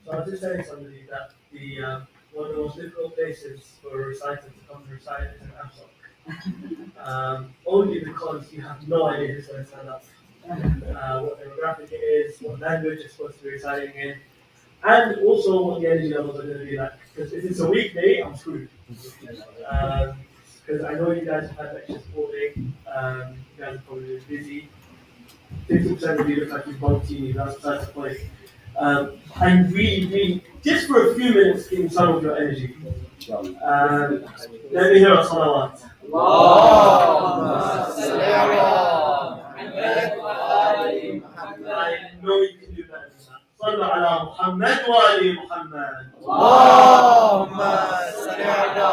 So I was just telling somebody that one of the most difficult places for a reciter to come to recite is an ABSoc. Only because you have no idea who's going to stand up, what demographic it is, what language it's supposed to be reciting in, and also what the energy levels are going to be like. Because if it's a weekday, I'm screwed. Because I know you guys have had lectures all day, you guys are probably busy. 50% of you look like you've bumped TV, that's besides the point. I really, just for a few minutes, give some of your energy. Let me hear a salawat. اللهم صل على محمد وآل محمد. I know you can do better than that. صلوا على محمد وآل محمد. اللهم صل على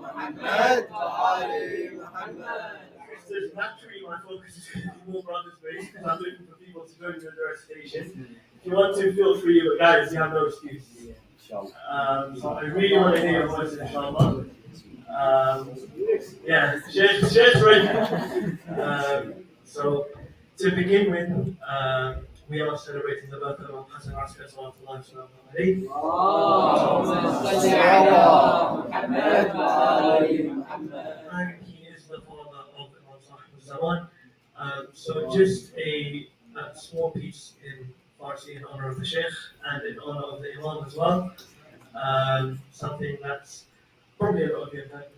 محمد وآل محمد. Sisters, naturally my focus is going to be more brothers based because I'm looking for people to join me in the recitation. If you want to, feel free, but guys, you have no excuse. So I really want to hear your voices, inshallah. Yeah, Shaykh's ready. So to begin with, we are celebrating the birth of Hassan Al-Askary, sallallahu alayhi wa and he is the father of Imam Zaman. So just a small piece in Farsi in honor of the Shaykh and in honor of the Imam as well. Something that's probably a lot of you have heard before.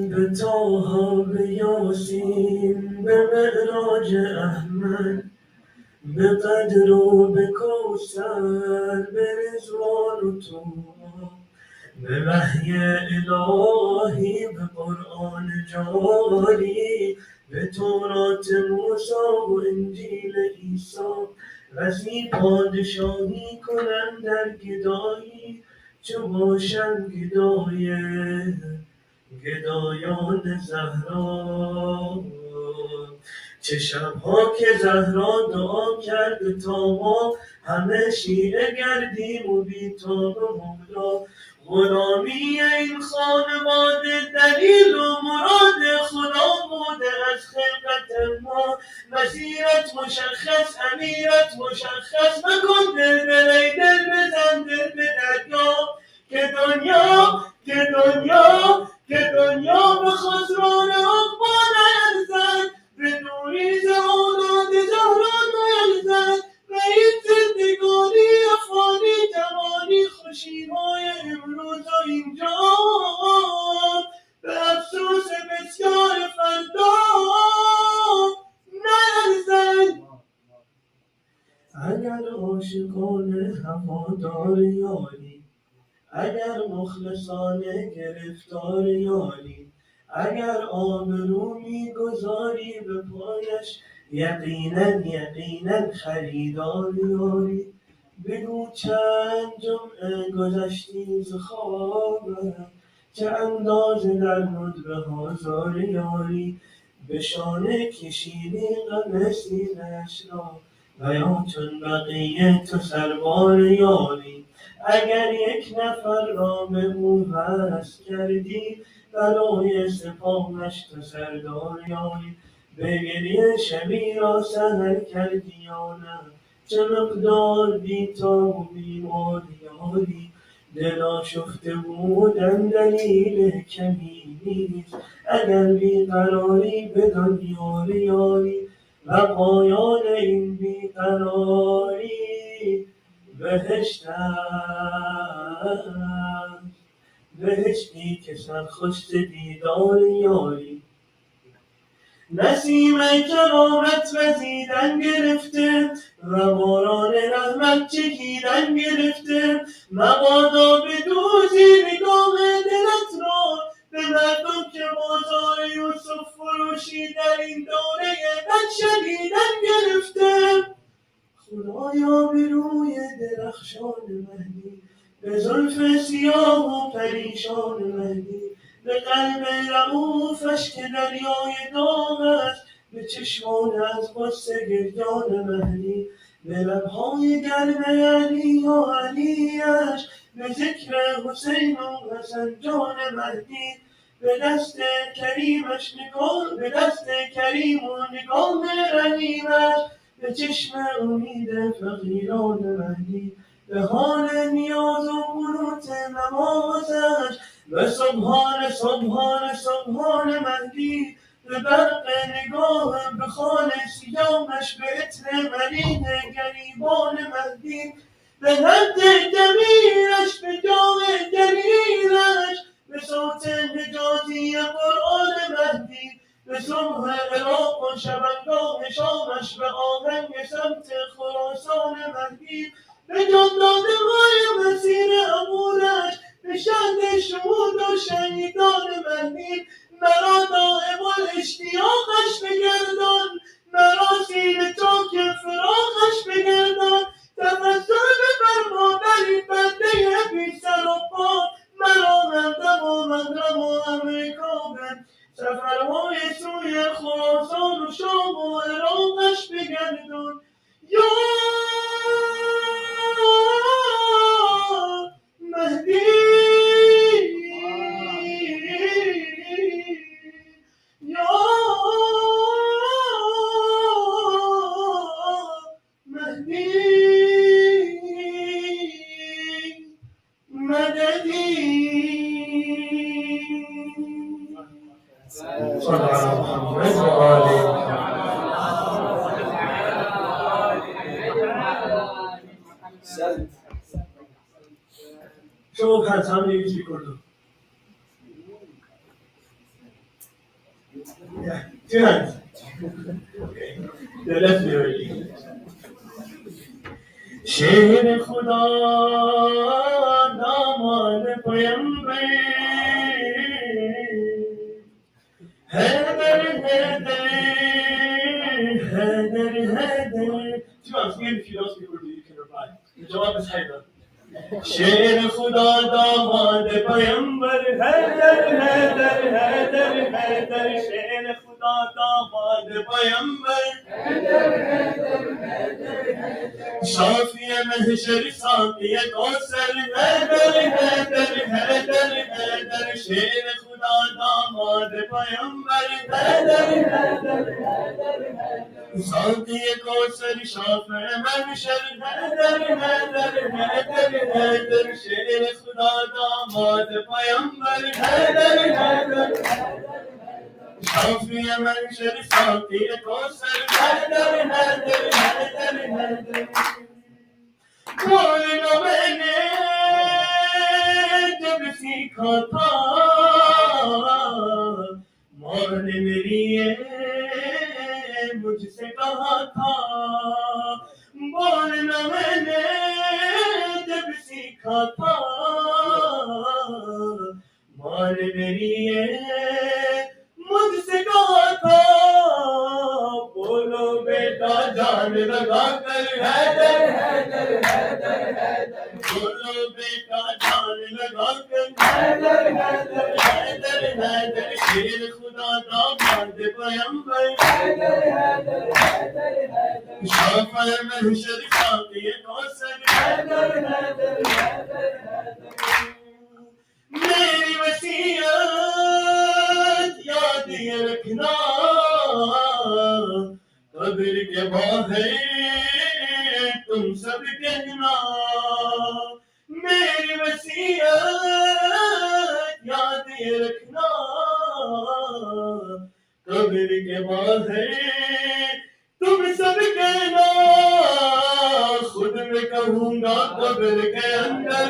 به طه به یاسین به معراج احمد به قدر و به کوثر به رضوان و طوبی به وحی الهی به قرآن جاری به تورات موسی و انجیل عیسی رسی پادشاهی کنن در گدایی چو باشم گدایان زهرا چه شبها که زهرا دعا کرد تا ما همه شیعه گردیم و بی‌تاب و مولا غلامی این خانواده دلیل و مراد خدا بوده از خلقت ما مسیرت مشخص امیرت مشخص مکن دل بزن دل به دریا که دنیا به خسران عقبا نیرزد به نوری اولاد زهرا نیرزد و این زندگانی افغانی جوانی خوشیهای امروز و اینجا به افسوس بسیار فردا نیرزد اگر عاشقان هوادار یاری اگر مخلصانه گرفتار یاری اگر آبرو میگذاری به پایش یقینا خریدار یاری بگو چند جمعه گذشتی ز خوابم چه اندازه در ندبه هزار یاری به شانه کشیدی غم سینه‌اش را و یا چون بقیه تو سربار یاری اگر یک نفر را به او وصل کردی برای سپاهش تو سردار یاری به گریه شبی را سحر کردی یا نه چه مقدار بی‌تاب و بیمار یاری دل آشفته بودن دلیل کمی نیست اگر بیقراری بدان یاری و پایان این بیقراری بهشت بهشتی که سرخوش دیدار یاری نسیم کرامت وزیدن گرفته و باران رحمت چکیدن گرفته مبادا بدوزی نگاه دلت را به مردم که بازار یوسف فروشی در این دوره بد شدیدن گرفته خدایا به روی درخشان مهدی به زلف سیاه و پریشان مهدی به قلب رعوفش که دریای داغ است به چشمان از غصه گریان مهدی به لبهای گرم علی و علیش به ذکر حسین و حسن جان مهدی به دست کریم و نگاه رحیمش به چشم امید فقیران مهدی به حال نیاز و قنوت نمازش به سبحان مهدی به برق نگاه به خال سیامش به عطر ملید گریبان مهدی به حد جمیلش به جام جلیلش به صوت حجازی قرآن مهدی به صبح عراق و شبنگاه شامش به آهنگ سمت خراسان مهدی نجات داده های مسیر امورش نشان شهود و شهیدان مهدی مرا دائم الاشتیاقش بگردان مرا زیر چاک فراقش بگردان تفضل بفرما بری بنده بی سر و پا مرا مردم و مغرب و امریکا بن سفرهای سوی خراسان و شام و عراقش بگردان یا مهدی یا مهدی مددی صلی علی محمد و آل شما پس هم نمیشی کردو two hands. Okay. The left already. شیر خدا داماد پیمبر هدر هدر هدر هدر two hands. Even if you don't speak Urdu, you can reply. The jawab is Haidar. شیر خدا داماد پیمبر هدر هدر هدر هدر شیر خدا داماد پیمبر هدر هدر هدر شافی محشر ساقی کوثر هدر هدر هدر هدر شیر خدا داماد پیمبر هدر هدر هدر ساقی کوثر شافع محشر هدر هدر هدر هدر شیر خدا داماد پیمبر هدر هدر شافی محشر ساقی کوثر هدر هدر هدر هدر बोलो मैंने जब सीखा था मौत ने मेरी ये मुझसे कहा था बोलना मैंने जब सीखा था मौत ने मेरी ये मुझसे कहा था बोलो बेटा जान लगा कर हैदर हैदर हैदर हैदर बोलो बेटा जान लगा कर हैदर हैदर हैदर हैदर शेर खुदा दामाद पैगंबर हैदर हैदर हैदर हैदर शाफ़े महशर साक़ी कौसर हैदर हैदर हैदर हैदर मेरी वसीयत याद ये रखना कब्र के बाहर तुम सब कहना मेरी वसीयत याद ये रखना कब्र के बाहर तुम सब कहना खुद में कहूँगा कब्र के अंदर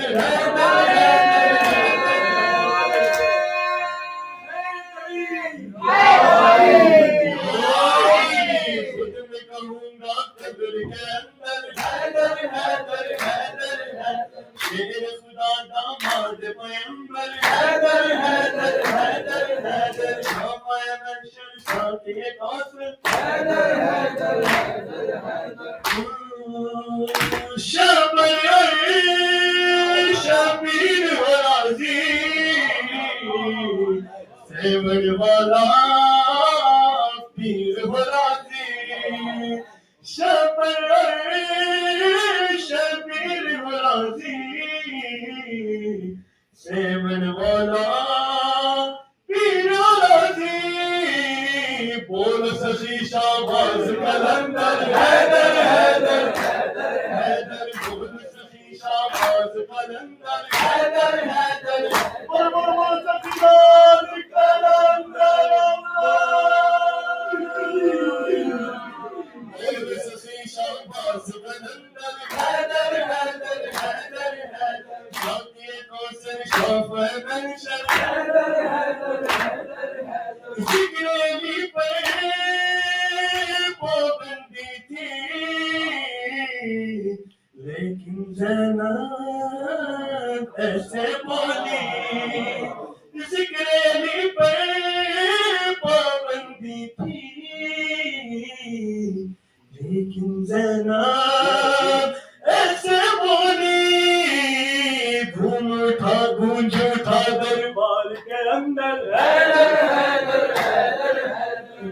खुद में कहूँगा कब्र के अंदर हैदर हैदर हैदर हैदर शेर खुदा दामाद पैगंबर हैदर हैदर हैदर हैदर शाफ़े महशर साक़ी कौसर हैदर हैदर हैदर हैदर शबीर हो राज़ी सेवन वाला पीर हो राज़ी शबीर हो राज़ी सेवन वाला पीर हो राज़ी बोल सखी शाबाज कलंदर हैदर हैदर हैदर हैदर बोल सखी शाबाज कलंदर हैदर हैदर बोल सखी शाबाज कलंदर बोल सखी शाबाज कलंदर हैदर हैदर हैदर हैदर शाफ़े कौसर शाफ़े महशर हैदर हैदर हैदर हैदर जिक्र अली पे पाबंदी थी लेकिन ज़ैनब ऐसे बोली ज़िक्र-ए-अली पर पाबंदी थी लेकिन ज़ैनब ऐसे बोली गूंज उठा दरबार के अंदर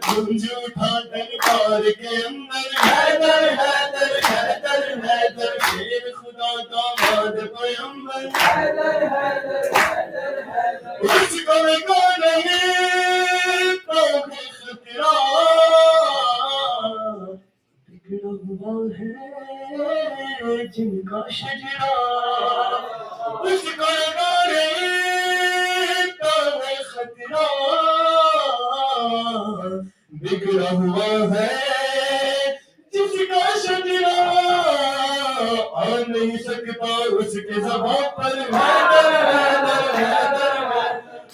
गूंज उठा दरबार के अंदर हैदर हैदर हैदर हैदर शेर खुदा दामाद पैगंबर हैदर हैदर हैदर हैदर उसको लगा नहीं तो खतरा बिगड़ा हुआ है जिनका शजरा उसको लगा नहीं तो खतरा बिगड़ा हुआ है जिसका शजरा आ नहीं सकता उसके ज़बान पर हैदर हैदर हैदर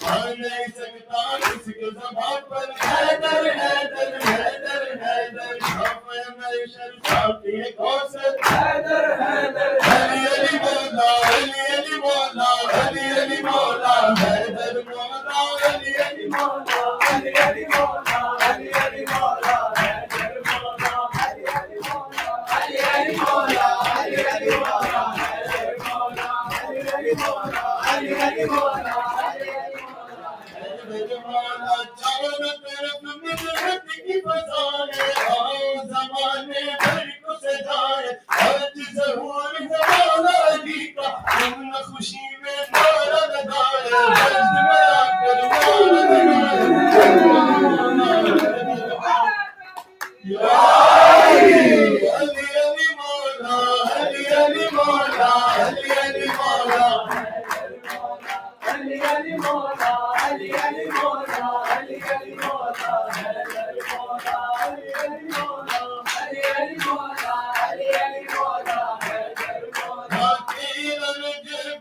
आ नहीं सकता उसके ज़बान पर हैदर हैदर हैदर हैदर शाफ़े महशर शाफ़े कौसर हैदर हैदर अली अली मौला अली अली मौला अली अली मौला हैदर मौला अली अली मौला अली अली मौला अली अली मौला हैदर मौला अली अली मौला अली अली मौला अली अली मौला हैदर मौला अली अली मौला अली अली मौला चारों तरफ मिलत की फज़ाए आओ ज़माने भर को सजाए आज ज़हूर है मौला अली का हम खुशी में नारा लगाए वज्द में आकर मौला या अली अली मौला अली अली मौला अली अली मौला अली अली मौला अली अली मौला अली अली मौला अली अली मौला अली अली मौला अली अली मौला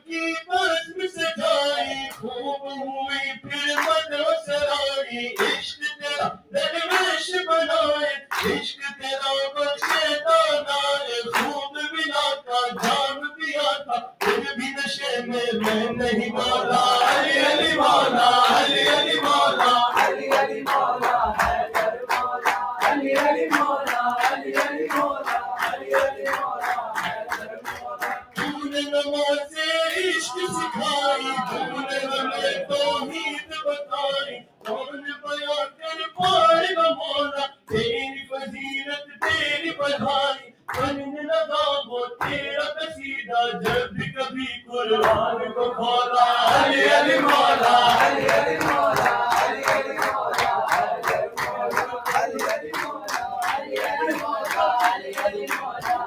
की बज़्म सजाई खूब हुई फिर मदसराई इश्क तेरा दरवेश बनाए इश्क तेरा बख्शे दानाए खूब मिला का जाम पिया था फिर भी नशे में मैं नहीं बोला अली अली मौला अली अली मौला अली अली मौला हैदर मौला अली अली मौला अली अली मौला अली अली मौला हैदर मौला तूने नमाज़े इश्क सिखाई तूने हमें तौहीद बताई कौन बयां कर पाएगा मौला तेरी फजीलत तेरी बधाई बनने लगा वो तेरा कसीदा जब भी कभी कुरान को खोला अली अली मौला अली अली मौला अली अली मौला हैदर मौला अली अली मौला अली अली मौला अली अली मौला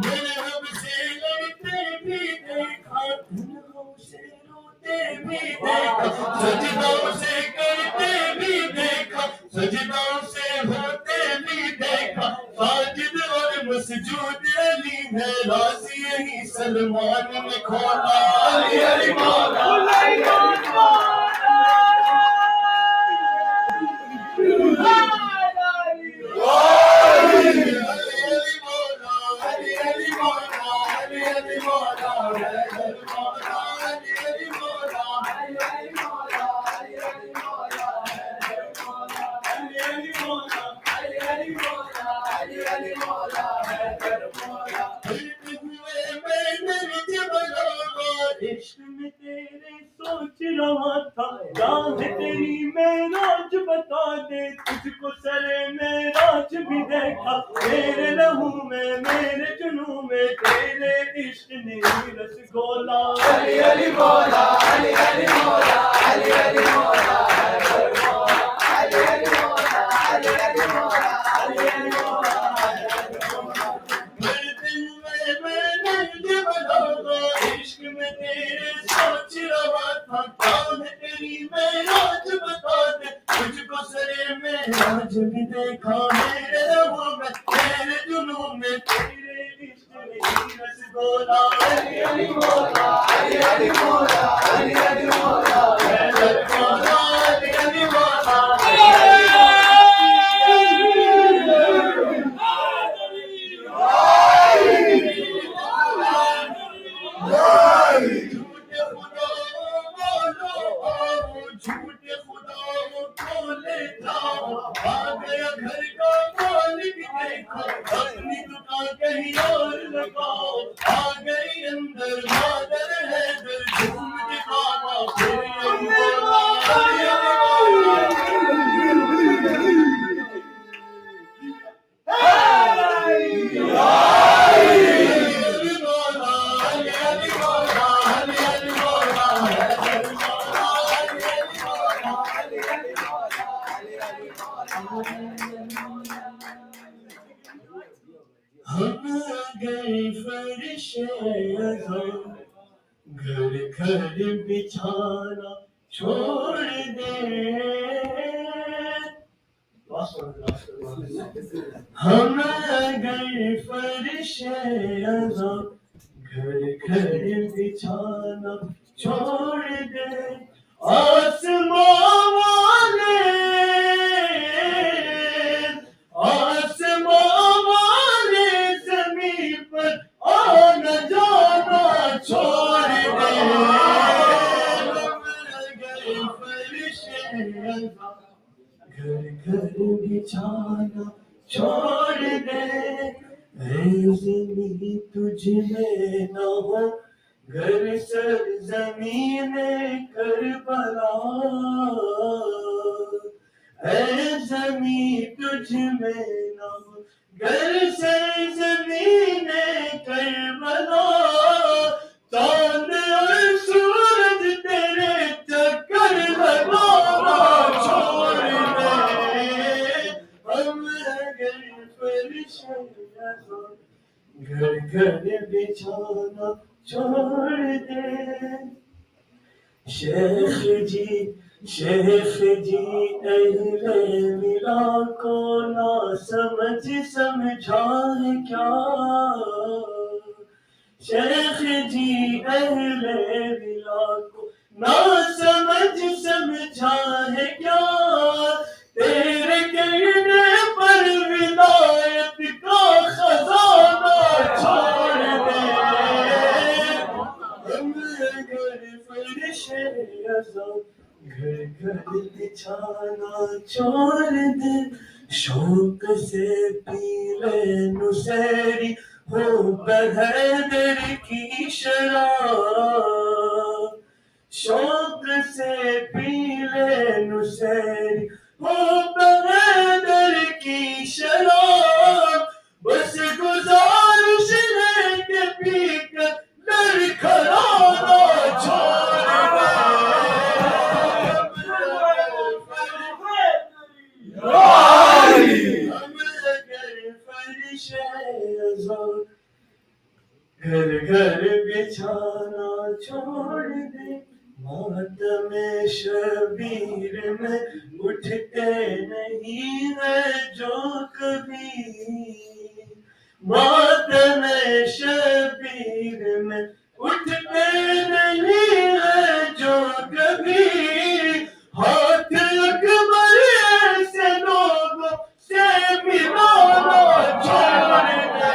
मैंने रब से लड़ते भी देखा गुनाहों से रोते भी देखा सजदाओं से करते भी देखा सजदाओं से होते भी देखा साजिद और मसजूद अली है राज़ी यही सलमान ने खोला अली अली मौला अली अली मौला अली अली मौला अली अली मौला हैदर मौला अली अली मौला अली अली मौला अली अली मौला हैदर मौला अली अली मौला अली अली मौला अली अली मौला हैदर मौला फिरते हुए मैंने जबलोगा इश्क में तेरे सोच रहा था राह तेरी मेराज बता दे तुझको सरे मेराज भी देखा मेरे लहू में मेरे जुनू में तेरे इश्क ने रस घोला अली अली मौला अली अली मौला अली अली मौला हैदर मौला अली अली मौला अली अली मौला अली अली मौला हैदर मौला फिरते हुए मैंने जबलोगा इश्क में तेरे सोच रहा था कौन तेरी मेराज बता दे तुझको सरे मेराज भी देखा मेरे लहू में मेरे जुनू में तेरे इश्क ने रस घोला अली अली मौला अली अली मौला अली अली मौला हैदर मौला अली अली मौला कहीं और लगाओ आ गई अंदर मादर है दर झूम दिखावा फिर यही बोला हम गए फरिशे घर घर बिछाना छोड़ दे हम गए फरिशे घर घर बिछाना छोड़ दे आसमां वाले ज़मीन पर आना जाना छोड़ दे गए फरिश्ते घर घर बिछाना छोड़ दे ज़मीन तुझ में न हो घर सर ज़मीन करबला ज़मीन तुझ में न हो घर से ज़मीन करबला चांद और सूरज तेरे चक्कर लगाना छोड़ दे हम घर फरिश्ते घर घर बिछाना छोड़ दे शेख जी अहले मिला को ना समझ समझा है क्या शेख जी अहले मिला को ना समझ समझा है क्या तेरे कहने पर विलायत का खजाना छोड़ दे हम घर फरिश्ते घर घर बिछाना छोड़ दे शौक से पी ले नुसेरी हो बहदर की शराब शौक से पी ले नुसेरी हो बहदर की शराब बस गुजारिश लेके पी कर लड़खड़ाना छोड़ दे घर घर बिछाना छोड़ दे मातम शबीर में उठते नहीं है जो कभी मातम शबीर में उठते नहीं है जो कभी हाथ अकबर ऐसे लोगों से मिलाना छोड़ दे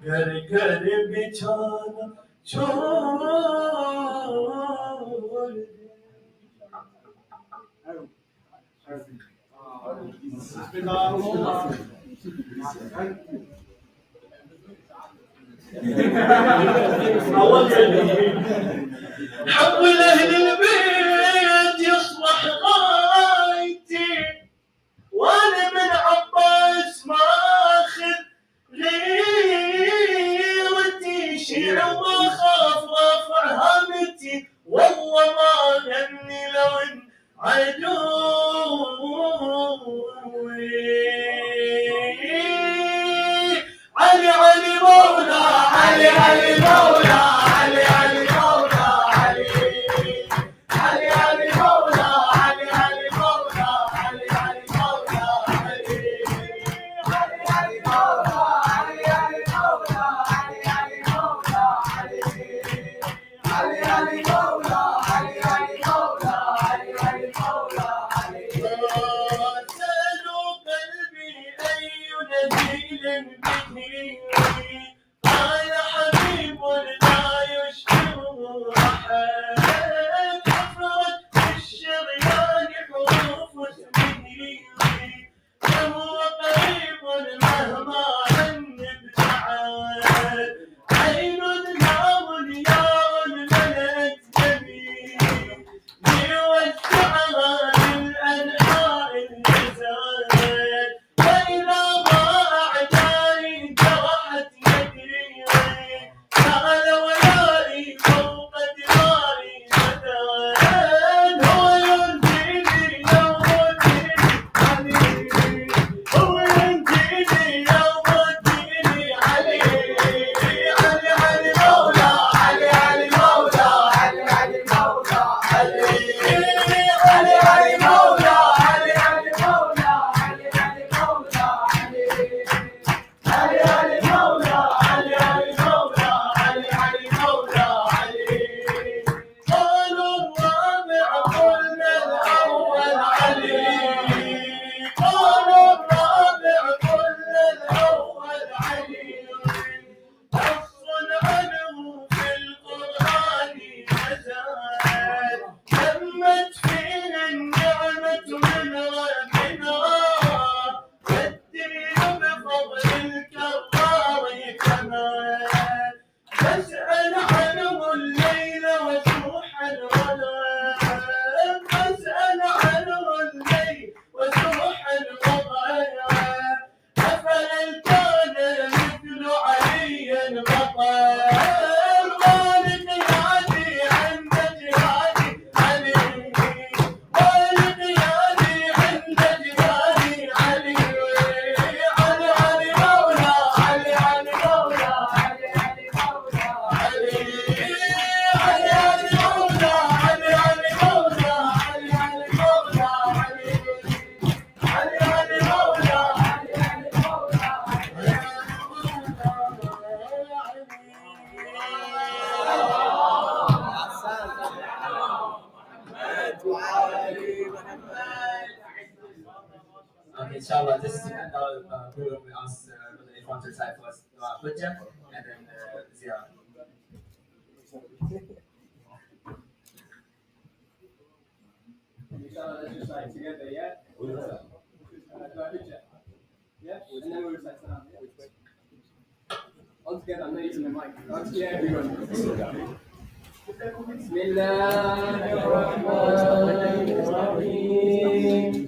घर घर बिछाना छोड़ दे حول أهل البيت يصبح غايتي وأنا من عباس ما أخذ غيرتي شيع وما خاف وفرهمتي والله ما أغني لو إن عدوي علي علي مولا علي علي مولا علي علي مولا علي inshallah, this is the program we ask the Ikhwan to recite for us, Hujjah, and then Ziyarah. Inshallah, let's recite together, yeah? Yeah? And then we'll recite Salam, yeah? All together, I'm not using the mic. All together, everyone. بسم الله الرحمن الرحيم